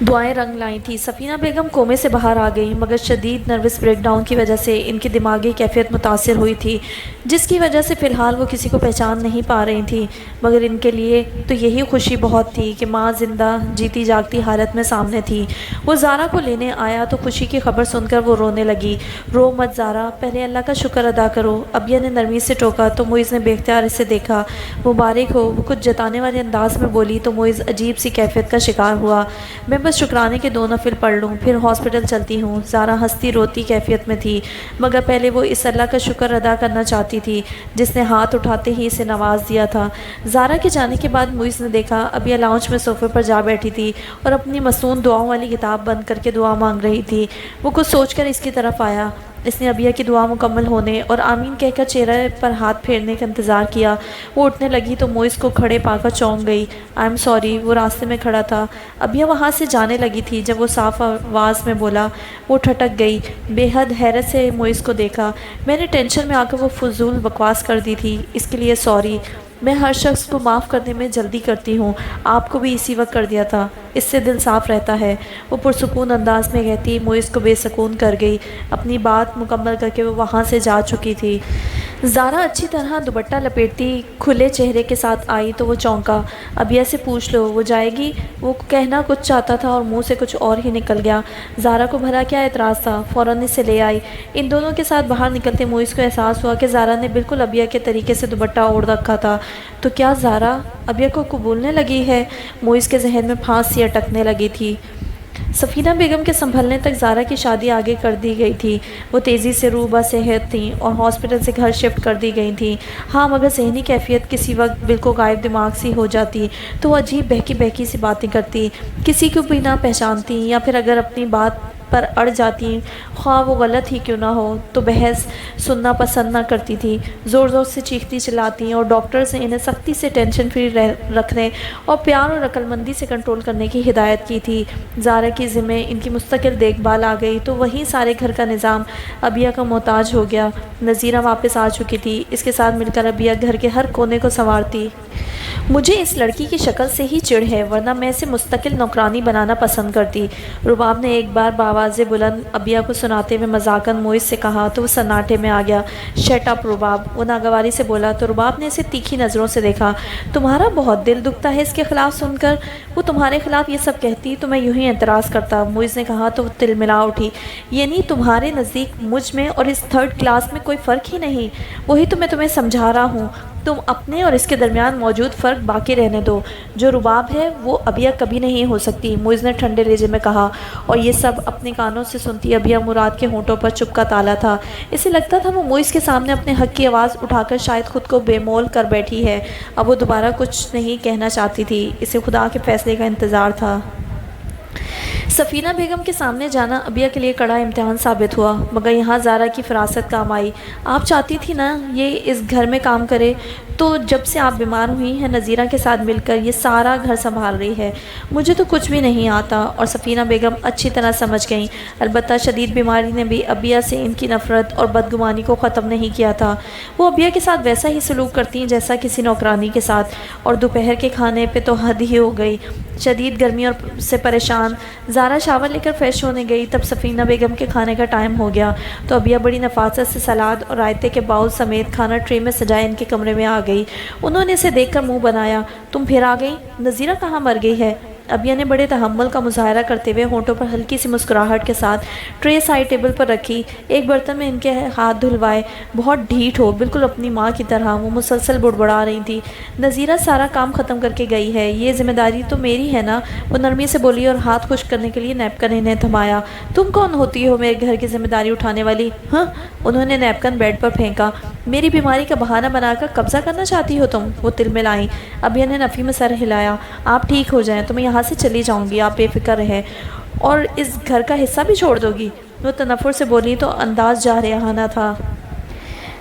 دعائیں رنگ لائی تھیں۔ سفینہ بیگم کومے سے باہر آ گئی، مگر شدید نروس بریک ڈاؤن کی وجہ سے ان کی دماغی کیفیت متاثر ہوئی تھی، جس کی وجہ سے فی الحال وہ کسی کو پہچان نہیں پا رہی تھیں۔ مگر ان کے لیے تو یہی خوشی بہت تھی کہ ماں زندہ جیتی جاگتی حالت میں سامنے تھی۔ وہ زارا کو لینے آیا تو خوشی کی خبر سن کر وہ رونے لگی۔ رو مت زارا، پہلے اللہ کا شکر ادا کرو، ابیہ نے نرمی سے ٹوکا تو معیز نے بے اختیار اسے دیکھا۔ مبارک ہو، وہ کچھ جتانے والے انداز میں بولی تو معیز عجیب سی کیفیت کا شکار ہوا۔ میں بس شکرانے کے 2 نفل پڑھ لوں پھر ہاسپٹل چلتی ہوں۔ زارا ہنستی روتی کیفیت میں تھی، مگر پہلے وہ اس اللہ کا شکر ادا کرنا چاہتی تھی جس نے ہاتھ اٹھاتے ہی اسے نواز دیا تھا۔ زارا کے جانے کے بعد معیز نے دیکھا ابیہ لاؤنج میں صوفے پر جا بیٹھی تھی اور اپنی مصون دعاؤں والی کتاب بند کر کے دعا مانگ رہی تھی۔ وہ کچھ سوچ کر اس کی طرف آیا۔ اس نے ابیہ کی دعا مکمل ہونے اور آمین کہہ کر چہرے پر ہاتھ پھیرنے کا انتظار کیا۔ وہ اٹھنے لگی تو معیز کو کھڑے پا کر چونک گئی۔ آئی ایم سوری، وہ راستے میں کھڑا تھا۔ ابیہ وہاں سے جانے لگی تھی جب وہ صاف آواز میں بولا۔ وہ ٹھٹک گئی، بے حد حیرت سے معیز کو دیکھا۔ میں نے ٹینشن میں آ کر وہ فضول بکواس کر دی تھی، اس کے لیے سوری۔ میں ہر شخص کو معاف کرنے میں جلدی کرتی ہوں، آپ کو بھی اسی وقت کر دیا تھا، اس سے دل صاف رہتا ہے، وہ پرسکون انداز میں کہتی معیز کو بے سکون کر گئی۔ اپنی بات مکمل کر کے وہ وہاں سے جا چکی تھی۔ زارا اچھی طرح دوپٹہ لپیٹتی کھلے چہرے کے ساتھ آئی تو وہ چونکا۔ ابیہ سے پوچھ لو وہ جائے گی؟ وہ کہنا کچھ چاہتا تھا اور منہ سے کچھ اور ہی نکل گیا۔ زارا کو بھلا کیا اعتراض تھا، فوراً اسے لے آئی۔ ان دونوں کے ساتھ باہر نکلتے معیز کو احساس ہوا کہ زارا نے بالکل ابیہ کے طریقے سے دوپٹہ اوڑھ رکھا تھا۔ تو کیا زارا ابیہ کو قبولنے لگی ہے؟ معیز کے ذہن میں پھانس سی اٹکنے لگی تھی۔ سفینہ بیگم کے سنبھلنے تک زارا کی شادی آگے کر دی گئی تھی۔ وہ تیزی سے روح بصحت تھیں اور ہاسپٹل سے گھر شفٹ کر دی گئی تھیں۔ ہاں، مگر ذہنی کیفیت کسی وقت بالکل غائب دماغ سی ہو جاتی تو وہ عجیب بہکی بہکی سی باتیں کرتی، کسی کو بھی نہ پہچانتی، یا پھر اگر اپنی بات پر اڑ جاتی خواہ وہ غلط ہی کیوں نہ ہو تو بحث سننا پسند نہ کرتی تھی۔ زور زور سے چیختی چلاتی اور ڈاکٹرز نے انہیں سختی سے ٹینشن فری رکھنے اور پیار اور عقل مندی سے کنٹرول کرنے کی ہدایت کی تھی۔ زارا کی ذمہ ان کی مستقل دیکھ بھال آ گئی تو وہیں سارے گھر کا نظام ابیہ کا محتاج ہو گیا۔ نذیرہ واپس آ چکی تھی، اس کے ساتھ مل کر ابیہ گھر کے ہر کونے کو سنوارتی۔ مجھے اس لڑکی کی شکل سے ہی چڑ ہے، ورنہ میں اسے مستقل نوکرانی بنانا پسند کرتی، رباب نے ایک بار بآواز بلند ابیہ کو سناتے ہوئے مذاقاً معیز سے کہا تو وہ سناٹے میں آ گیا۔ شٹ اپ رباب، وہ ناگواری سے بولا تو رباب نے اسے تیکھی نظروں سے دیکھا۔ تمہارا بہت دل دکھتا ہے اس کے خلاف سن کر، وہ تمہارے خلاف یہ سب کہتی تو میں یوں ہی اعتراض کرتا، معیز نے کہا تو وہ تلملا اٹھی۔ یعنی تمہارے نزدیک مجھ میں اور اس 3rd کلاس میں کوئی فرق ہی نہیں؟ وہی تو میں تمہیں سمجھا رہا ہوں، تم اپنے اور اس کے درمیان موجود فرق باقی رہنے دو۔ جو رباب ہے وہ ابیہ کبھی نہیں ہو سکتی، معیز نے ٹھنڈے لہجے میں کہا، اور یہ سب اپنے کانوں سے سنتی ابیہ مراد کے ہونٹوں پر چپ کا تالا تھا۔ اسے لگتا تھا وہ معیز کے سامنے اپنے حق کی آواز اٹھا کر شاید خود کو بے مول کر بیٹھی ہے۔ اب وہ دوبارہ کچھ نہیں کہنا چاہتی تھی، اسے خدا کے فیصلے کا انتظار تھا۔ سفینہ بیگم کے سامنے جانا ابیہ کے لیے کڑا امتحان ثابت ہوا، مگر یہاں زارا کی فراست کام آئی۔ آپ چاہتی تھی نا یہ اس گھر میں کام کرے، تو جب سے آپ بیمار ہوئی ہیں نذیرہ کے ساتھ مل کر یہ سارا گھر سنبھال رہی ہے۔ مجھے تو کچھ بھی نہیں آتا، اور سفینہ بیگم اچھی طرح سمجھ گئیں۔ البتہ شدید بیماری نے بھی ابیہ سے ان کی نفرت اور بدگمانی کو ختم نہیں کیا تھا۔ وہ ابیہ کے ساتھ ویسا ہی سلوک کرتی جیسا کسی نوکرانی کے ساتھ، اور دوپہر کے کھانے پہ تو حد ہی ہو گئی۔ شدید گرمی سے پریشان زارا شاور لے کر فریش ہونے گئی، تب سفینہ بیگم کے کھانے کا ٹائم ہو گیا تو ابیہ بڑی نفاست سے سلاد اور رائتے کے باؤل سمیت کھانا ٹرے میں سجائے ان کے کمرے میں آ گئی۔ انہوں نے اسے دیکھ کر منہ بنایا، تم پھر آ گئی؟ نذیرہ کہاں مر گئی ہے؟ ابیہ نے بڑے تحمل کا مظاہرہ کرتے ہوئے ہونٹوں پر ہلکی سی مسکراہٹ کے ساتھ ٹرے سائڈ ٹیبل پر رکھی، ایک برتن میں ان کے ہاتھ دھلوائے۔ بہت ڈھیٹ ہو، بالکل اپنی ماں کی طرح، وہ مسلسل بڑبڑا رہی تھی۔ نذیرہ سارا کام ختم کر کے گئی ہے، یہ ذمہ داری تو میری ہے نا، وہ نرمی سے بولی اور ہاتھ خشک کرنے کے لیے نیپکن انہیں تھمایا۔ تم کون ہوتی ہو میرے گھر کی ذمہ داری اٹھانے والی؟ ہاں، انہوں نے نیپکن بیڈ پر پھینکا۔ میری بیماری کا بہانہ بنا کر قبضہ کرنا چاہتی ہو تم؟ وہ تلملائیں۔ ابیہ نے نفی میں سر ہلایا۔ آپ ٹھیک ہو جائیں تو میں یہاں سے چلی جاؤں گی، آپ بے فکر رہیں، اور اس گھر کا حصہ بھی چھوڑ دو گی؟ وہ تنفر سے بولی تو انداز جارحانہ تھا۔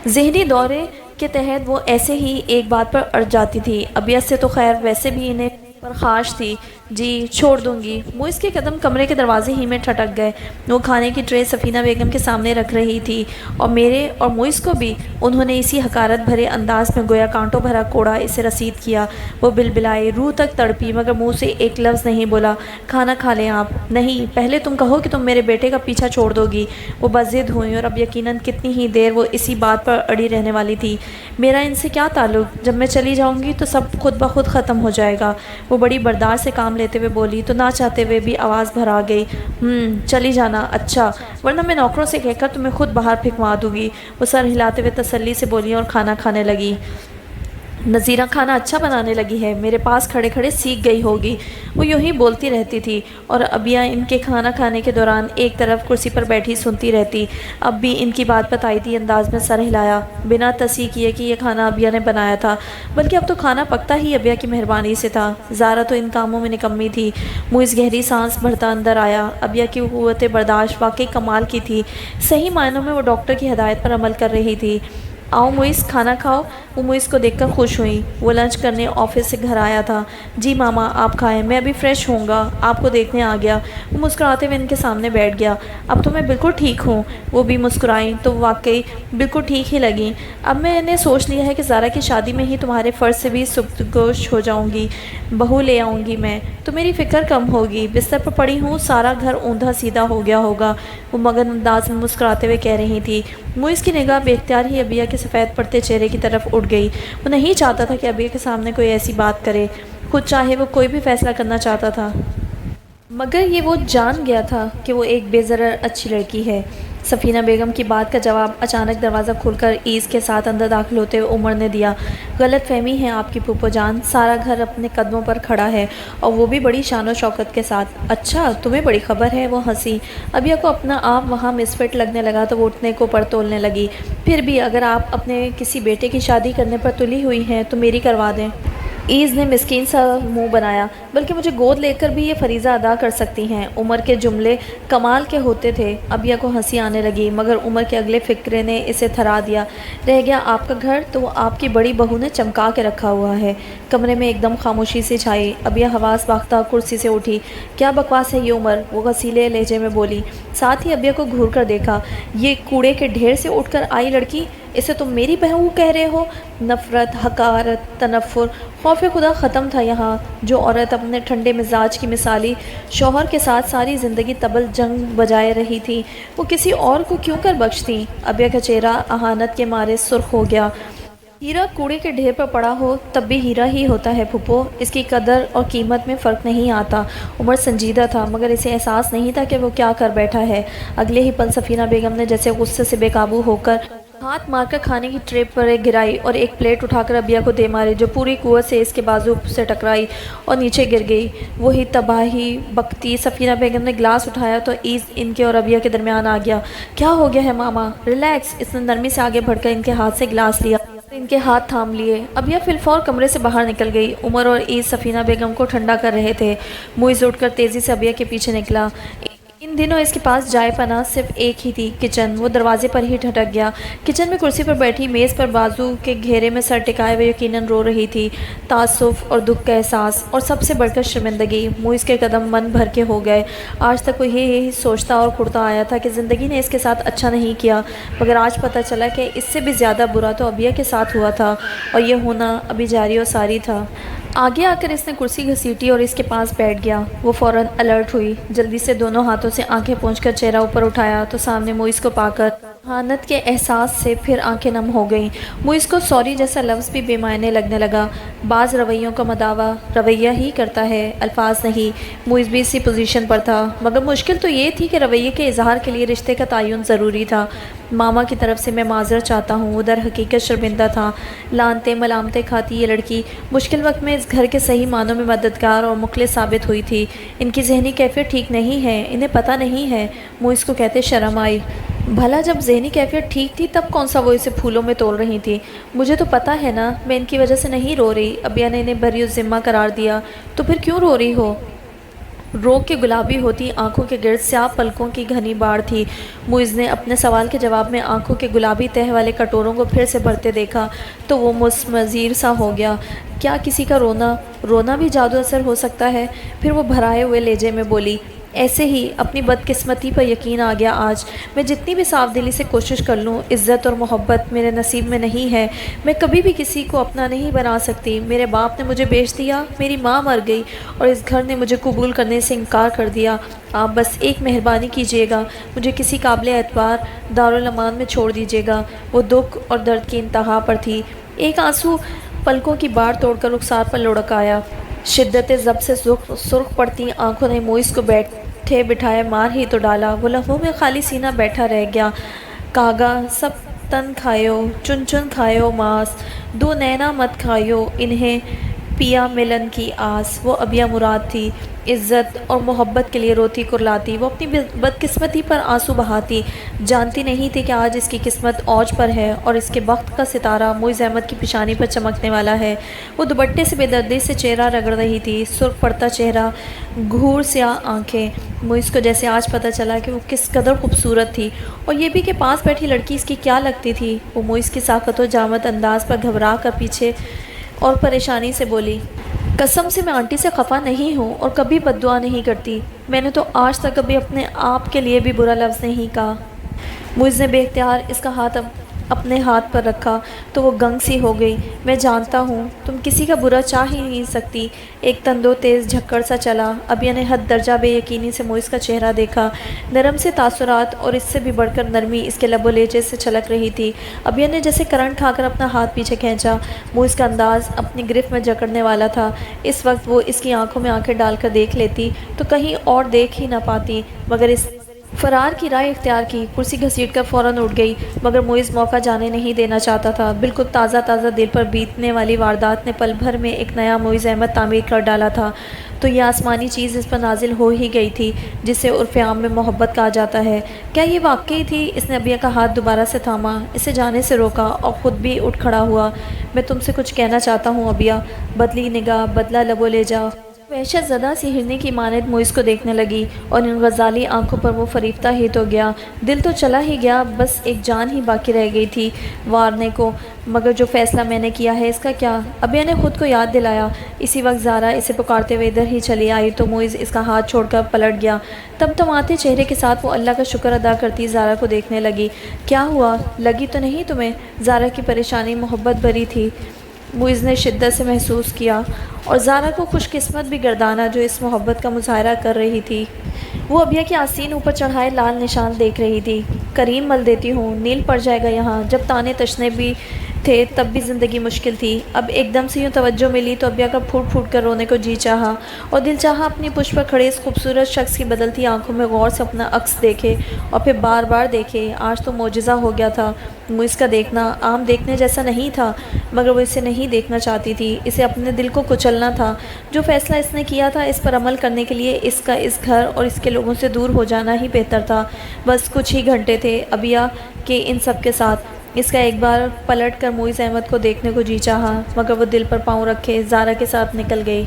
ذہنی دورے کے تحت وہ ایسے ہی ایک بات پر اڑ جاتی تھی۔ ابیہ سے تو خیر ویسے بھی انہیں پرخاش تھی، جی چھوڑ دوں گی۔ موئز کے قدم کمرے کے دروازے ہی میں ٹھٹک گئے۔ وہ کھانے کی ٹرے سفینہ بیگم کے سامنے رکھ رہی تھی اور میرے اور موئز کو بھی انہوں نے اسی حقارت بھرے انداز میں گویا کانٹوں بھرا کوڑا اسے رسید کیا۔ وہ بلبلائی، روح تک تڑپی، مگر منہ سے ایک لفظ نہیں بولا۔ کھانا کھا لیں آپ؟ نہیں، پہلے تم کہو کہ تم میرے بیٹے کا پیچھا چھوڑ دو گی۔ وہ بضد ہوئیں اور اب یقیناً کتنی ہی دیر وہ اسی بات پر اڑی رہنے والی تھی۔ میرا ان سے کیا تعلق؟ جب میں چلی جاؤں گی تو سب خود بخود ختم ہو جائے گا۔ وہ بڑی برداشت سے کام لیتے ہوئے بولی تو نہ چاہتے ہوئے بھی آواز بھر آ گئی، چلی جانا اچھا، ورنہ میں نوکروں سے کہہ کر تمہیں خود باہر پھینکوا دوں گی۔ وہ سر ہلاتے ہوئے تسلی سے بولی اور کھانا کھانے لگی۔ نظیرہ کھانا اچھا بنانے لگی ہے، میرے پاس کھڑے کھڑے سیکھ گئی ہوگی۔ وہ یوں ہی بولتی رہتی تھی اور ابیہ ان کے کھانا کھانے کے دوران ایک طرف کرسی پر بیٹھی سنتی رہتی۔ اب بھی ان کی بات بتائیتی انداز میں سر ہلایا، بنا تصحیح کیے کہ یہ کھانا ابیہ نے بنایا تھا، بلکہ اب تو کھانا پکتا ہی ابیہ کی مہربانی سے تھا۔ زارا تو ان کاموں میں نکمی تھی۔ موئز گہری سانس بھرتا اندر آیا۔ ابیہ کی قوت برداشت واقعی کمال کی تھی۔ صحیح معنوں میں وہ ڈاکٹر کی ہدایت پر عمل کر رہی تھی۔ آؤ موئز، کھانا کھاؤ۔ وہ موئز کو دیکھ کر خوش ہوئی۔ وہ لنچ کرنے آفس سے گھر آیا تھا۔ جی ماما آپ کھائیں، میں ابھی فریش ہوں گا، آپ کو دیکھنے آ گیا۔ وہ مسکراتے ہوئے ان کے سامنے بیٹھ گیا۔ اب تو میں بالکل ٹھیک ہوں۔ وہ بھی مسکرائیں تو واقعی بالکل ٹھیک ہی لگیں۔ اب میں نے سوچ لیا ہے کہ زارا کی شادی میں ہی تمہارے فرض سے بھی سبکدوش ہو جاؤں گی، بہو لے آؤں گی میں، تو میری فکر کم ہوگی۔ بستر پر پڑی ہوں، سارا گھر اوندا سیدھا ہو گیا ہوگا۔ وہ مگن انداز میں مسکراتے ہوئے کہہ رہی تھی۔ موئز کی نگاہ بے اختیار ہی ابیہ کے سفید پڑتے چہرے کی طرف اٹھ گئی۔ وہ نہیں چاہتا تھا کہ ابیہ کے سامنے کوئی ایسی بات کرے، خود چاہے وہ کوئی بھی فیصلہ کرنا چاہتا تھا، مگر یہ وہ جان گیا تھا کہ وہ ایک بے ضرر اچھی لڑکی ہے۔ سفینہ بیگم کی بات کا جواب اچانک دروازہ کھول کر ایز کے ساتھ اندر داخل ہوتے ہوئے عمر نے دیا۔ غلط فہمی ہے آپ کی پھوپھو جان، سارا گھر اپنے قدموں پر کھڑا ہے اور وہ بھی بڑی شان و شوکت کے ساتھ۔ اچھا تمہیں بڑی خبر ہے؟ وہ ہنسی۔ ابیہ کو اپنا آپ وہاں مسفٹ لگنے لگا تو وہ اٹھنے کو پر تولنے لگی۔ پھر بھی اگر آپ اپنے کسی بیٹے کی شادی کرنے پر تلی ہوئی ہیں تو میری کروا دیں۔ ایز نے مسکین سا منہ بنایا۔ بلکہ مجھے گود لے کر بھی یہ فریضہ ادا کر سکتی ہیں۔ عمر کے جملے کمال کے ہوتے تھے۔ ابیہ کو ہنسی آنے لگی، مگر عمر کے اگلے فقرے نے اسے تھرا دیا۔ رہ گیا آپ کا گھر تو وہ آپ کی بڑی بہو نے چمکا کے رکھا ہوا ہے۔ کمرے میں ایک دم خاموشی سے چھائی۔ ابیہ حواس باختہ کرسی سے اٹھی۔ کیا بکواس ہے یہ عمر؟ وہ غصیلے لہجے میں بولی۔ ساتھ ہی ابیہ کو گھور کر دیکھا۔ یہ کوڑے کے ڈھیر سے اٹھ کر آئی لڑکی، اسے تم میری بہو کہہ رہے ہو؟ نفرت، حقارت، تنفر، خوف خدا ختم تھا یہاں۔ جو عورت اپنے ٹھنڈے مزاج کی مثالی شوہر کے ساتھ ساری زندگی طبل جنگ بجائے رہی تھی، وہ کسی اور کو کیوں کر بخشتی؟ ابیہ کا چہرہ اہانت کے مارے سرخ ہو گیا۔ ہیرا کوڑے کے ڈھیر پر پڑا ہو تب بھی ہیرا ہی ہوتا ہے پھوپھو، اس کی قدر اور قیمت میں فرق نہیں آتا۔ عمر سنجیدہ تھا، مگر اسے احساس نہیں تھا کہ وہ کیا کر بیٹھا ہے۔ اگلے ہی پل سفینہ بیگم نے جیسے غصے سے بے قابو ہو کر ہاتھ مار کر کھانے کی ٹرے پر گرائی اور ایک پلیٹ اٹھا کر ابیہ کو دے ماری، جو پوری قوت سے اس کے بازو سے ٹکرائی اور نیچے گر گئی۔ وہی تباہی بکتی سفینہ بیگم نے گلاس اٹھایا تو ایز ان کے اور ابیہ کے درمیان آ گیا۔ کیا ہو گیا ہے ماما؟ ریلیکس۔ اس نے نرمی سے آگے بڑھ کر ان کے ہاتھ سے گلاس لیا، ان کے ہاتھ تھام لیے۔ ابیہ فی الفور کمرے سے باہر نکل گئی۔ عمر اور ایز سفینہ بیگم کو ٹھنڈا کر رہے تھے۔ موئز اٹھ کر تیزی سے ابیہ کے پیچھے نکلا۔ ان دنوں اس کے پاس جائے پناہ صرف ایک ہی تھی، کچن۔ وہ دروازے پر ہی ٹھٹک گیا۔ کچن میں کرسی پر بیٹھی میز پر بازو کے گھیرے میں سر ٹکائے ہوئے یقیناً رو رہی تھی۔ تعصب اور دکھ کا احساس اور سب سے بڑھ کر شرمندگی۔ موئز کے قدم من بھر کے ہو گئے۔ آج تک وہ یہی سوچتا اور کھڑتا آیا تھا کہ زندگی نے اس کے ساتھ اچھا نہیں کیا، مگر آج پتہ چلا کہ اس سے بھی زیادہ برا تو ابیہ کے ساتھ ہوا تھا، اور یہ ہونا ابھی جاری و ساری تھا۔ آگے آ کر اس نے کرسی گھسیٹی اور اس کے پاس بیٹھ گیا۔ وہ فوراً الرٹ ہوئی، جلدی سے دونوں ہاتھوں سے آنکھیں پونچھ کر چہرہ اوپر اٹھایا تو سامنے موئز کو پا کر اہانت کے احساس سے پھر آنکھیں نم ہو گئیں۔ موئز کو سوری جیسا لفظ بھی بے معنی لگنے لگا۔ بعض رویوں کا مداوع رویہ ہی کرتا ہے، الفاظ نہیں۔ موئز بھی اسی پوزیشن پر تھا، مگر مشکل تو یہ تھی کہ رویے کے اظہار کے لیے رشتے کا تعین ضروری تھا۔ ماما کی طرف سے میں معذرت چاہتا ہوں، وہ در حقیقت شرمندہ تھا۔ لانتیں ملامتیں کھاتی یہ لڑکی مشکل وقت میں اس گھر کے صحیح معنوں میں مددگار اور مخلص ثابت ہوئی تھی۔ ان کی ذہنی کیفیت ٹھیک نہیں ہے، انہیں پتہ نہیں ہے۔ موئز کو کہتے شرم آئی۔ بھلا جب ذہنی کیفیت ٹھیک تھی تب کون سا وہ اسے پھولوں میں تول رہی تھی؟ مجھے تو پتہ ہے نا، میں ان کی وجہ سے نہیں رو رہی۔ ابیہ نے انہیں بری الذمہ قرار دیا۔ تو پھر کیوں رو رہی ہو؟ رو کے گلابی ہوتی آنکھوں کے گرد سیاہ پلکوں کی گھنی باڑ تھی۔ معز نے اپنے سوال کے جواب میں آنکھوں کے گلابی تہ والے کٹوروں کو پھر سے بھرتے دیکھا تو وہ مسمزیر سا ہو گیا۔ کیا کسی کا رونا بھی جادو اثر ہو سکتا ہے؟ پھر وہ بھرائے ہوئے لہجے میں بولی، ایسے ہی اپنی بدقسمتی پر یقین آ گیا آج۔ میں جتنی بھی صاف دلی سے کوشش کر لوں، عزت اور محبت میرے نصیب میں نہیں ہے۔ میں کبھی بھی کسی کو اپنا نہیں بنا سکتی۔ میرے باپ نے مجھے بیچ دیا، میری ماں مر گئی اور اس گھر نے مجھے قبول کرنے سے انکار کر دیا۔ آپ بس ایک مہربانی کیجیے گا، مجھے کسی قابل اعتبار دارالامان میں چھوڑ دیجیے گا۔ وہ دکھ اور درد کی انتہا پر تھی۔ ایک آنسو پلکوں کی باڑ توڑ کر رخسار پر لڑک آیا۔ شدت ضبط سے سرخ پڑتی آنکھوں نے معز کو بیٹھے بٹھائے مار ہی تو ڈالا۔ وہ لمحوں میں خالی سینہ بیٹھا رہ گیا۔ کاغا سب تن کھایو، چن چن کھایو ماس، دو نینا مت کھایو انہیں پیا ملن کی آس۔ وہ ابیہ مراد تھی، عزت اور محبت کے لیے روتی کرلاتی۔ وہ اپنی بدقسمتی پر آنسو بہاتی، جانتی نہیں تھی کہ آج اس کی قسمت اوج پر ہے اور اس کے بخت کا ستارہ معز احمد کی پیشانی پر چمکنے والا ہے۔ وہ دوپٹے سے بے دردی سے چہرہ رگڑ رہی تھی، سرخ پڑتا چہرہ، گھور سیاہ آنکھیں۔ معز کو جیسے آج پتہ چلا کہ وہ کس قدر خوبصورت تھی، اور یہ بھی کہ پاس بیٹھی لڑکی اس کی کیا لگتی تھی۔ وہ معز کی ساکت و جامد انداز پر گھبرا کر پیچھے اور پریشانی سے بولی، قسم سے میں آنٹی سے خفا نہیں ہوں اور کبھی بد دعا نہیں کرتی۔ میں نے تو آج تک کبھی اپنے آپ کے لیے بھی برا لفظ نہیں کہا۔ معز نے بے اختیار اس کا ہاتھ اپنے ہاتھ پر رکھا تو وہ گنگ سی ہو گئی۔ میں جانتا ہوں تم کسی کا برا چاہ ہی نہیں سکتی۔ ایک تندو تیز جھکڑ سا چلا۔ ابیہ نے حد درجہ بے یقینی سے معز کا چہرہ دیکھا۔ نرم سے تاثرات اور اس سے بھی بڑھ کر نرمی اس کے لب و لہجے سے چھلک رہی تھی۔ ابیہ نے جیسے کرنٹ کھا کر اپنا ہاتھ پیچھے کھینچا۔ معز کا انداز اپنی گرفت میں جکڑنے والا تھا۔ اس وقت وہ اس کی آنکھوں میں آنکھیں ڈال کر دیکھ لیتی تو کہیں اور دیکھ ہی نہ پاتی، مگر اس فرار کی رائے اختیار کی۔ کرسی گھسیٹ کر فوراً اٹھ گئی، مگر معز موقع جانے نہیں دینا چاہتا تھا۔ بالکل تازہ دل پر بیتنے والی واردات نے پل بھر میں ایک نیا معز احمد تعمیر کر ڈالا تھا، تو یہ آسمانی چیز اس پر نازل ہو ہی گئی تھی جسے عرف عام میں محبت کہا جاتا ہے۔ کیا یہ واقعی تھی؟ اس نے ابیہ کا ہاتھ دوبارہ سے تھاما، اسے جانے سے روکا اور خود بھی اٹھ کھڑا ہوا۔ میں تم سے کچھ کہنا چاہتا ہوں ابیہ۔ بدلی نگاہ، بدلا لب و لہجہ، وحشت زدہ سی ہرنی کی مانند معز کو دیکھنے لگی، اور ان غزالی آنکھوں پر وہ فریفتہ ہی تو گیا، دل تو چلا ہی گیا، بس ایک جان ہی باقی رہ گئی تھی وارنے کو۔ مگر جو فیصلہ میں نے کیا ہے اس کا کیا؟ ابیہ نے خود کو یاد دلایا۔ اسی وقت زارا اسے پکارتے ہوئے ادھر ہی چلی آئی تو معز اس کا ہاتھ چھوڑ کر پلٹ گیا۔ تمتماتے چہرے کے ساتھ وہ اللہ کا شکر ادا کرتی زارا کو دیکھنے لگی۔ کیا ہوا؟ لگی تو نہیں تمہیں؟ زارا کی پریشانی محبت بھری تھی، معز نے شدت سے محسوس کیا، اور زارا کو خوش قسمت بھی گردانا جو اس محبت کا مظاہرہ کر رہی تھی۔ وہ ابیہ کے آستین اوپر چڑھائے لال نشان دیکھ رہی تھی۔ کریم مل دیتی ہوں، نیل پڑ جائے گا یہاں۔ جب تانے تشنے بھی تھے تب بھی زندگی مشکل تھی۔ اب ایک دم سے یوں توجہ ملی تو ابیہ کا پھوٹ پھوٹ کر رونے کو جی چاہا، اور دل چاہا اپنی پشت پر کھڑے اس خوبصورت شخص کی بدلتی آنکھوں میں غور سے اپنا عکس دیکھے اور پھر بار بار دیکھے۔ آج تو معجزہ ہو گیا تھا۔ معز کا دیکھنا عام دیکھنے جیسا نہیں تھا، مگر وہ اسے نہیں دیکھنا چاہتی تھی، اسے اپنے دل کو کچلنا تھا۔ جو فیصلہ اس نے کیا تھا اس پر عمل کرنے کے لیے اس کا اس گھر اور اس کے لوگوں سے دور ہو جانا ہی بہتر تھا۔ بس کچھ ہی گھنٹے تھے ابیہ کے ان سب کے ساتھ۔ اس کا ایک بار پلٹ کر معز احمد کو دیکھنے کو جی چاہا، مگر وہ دل پر پاؤں رکھے زارا کے ساتھ نکل گئی۔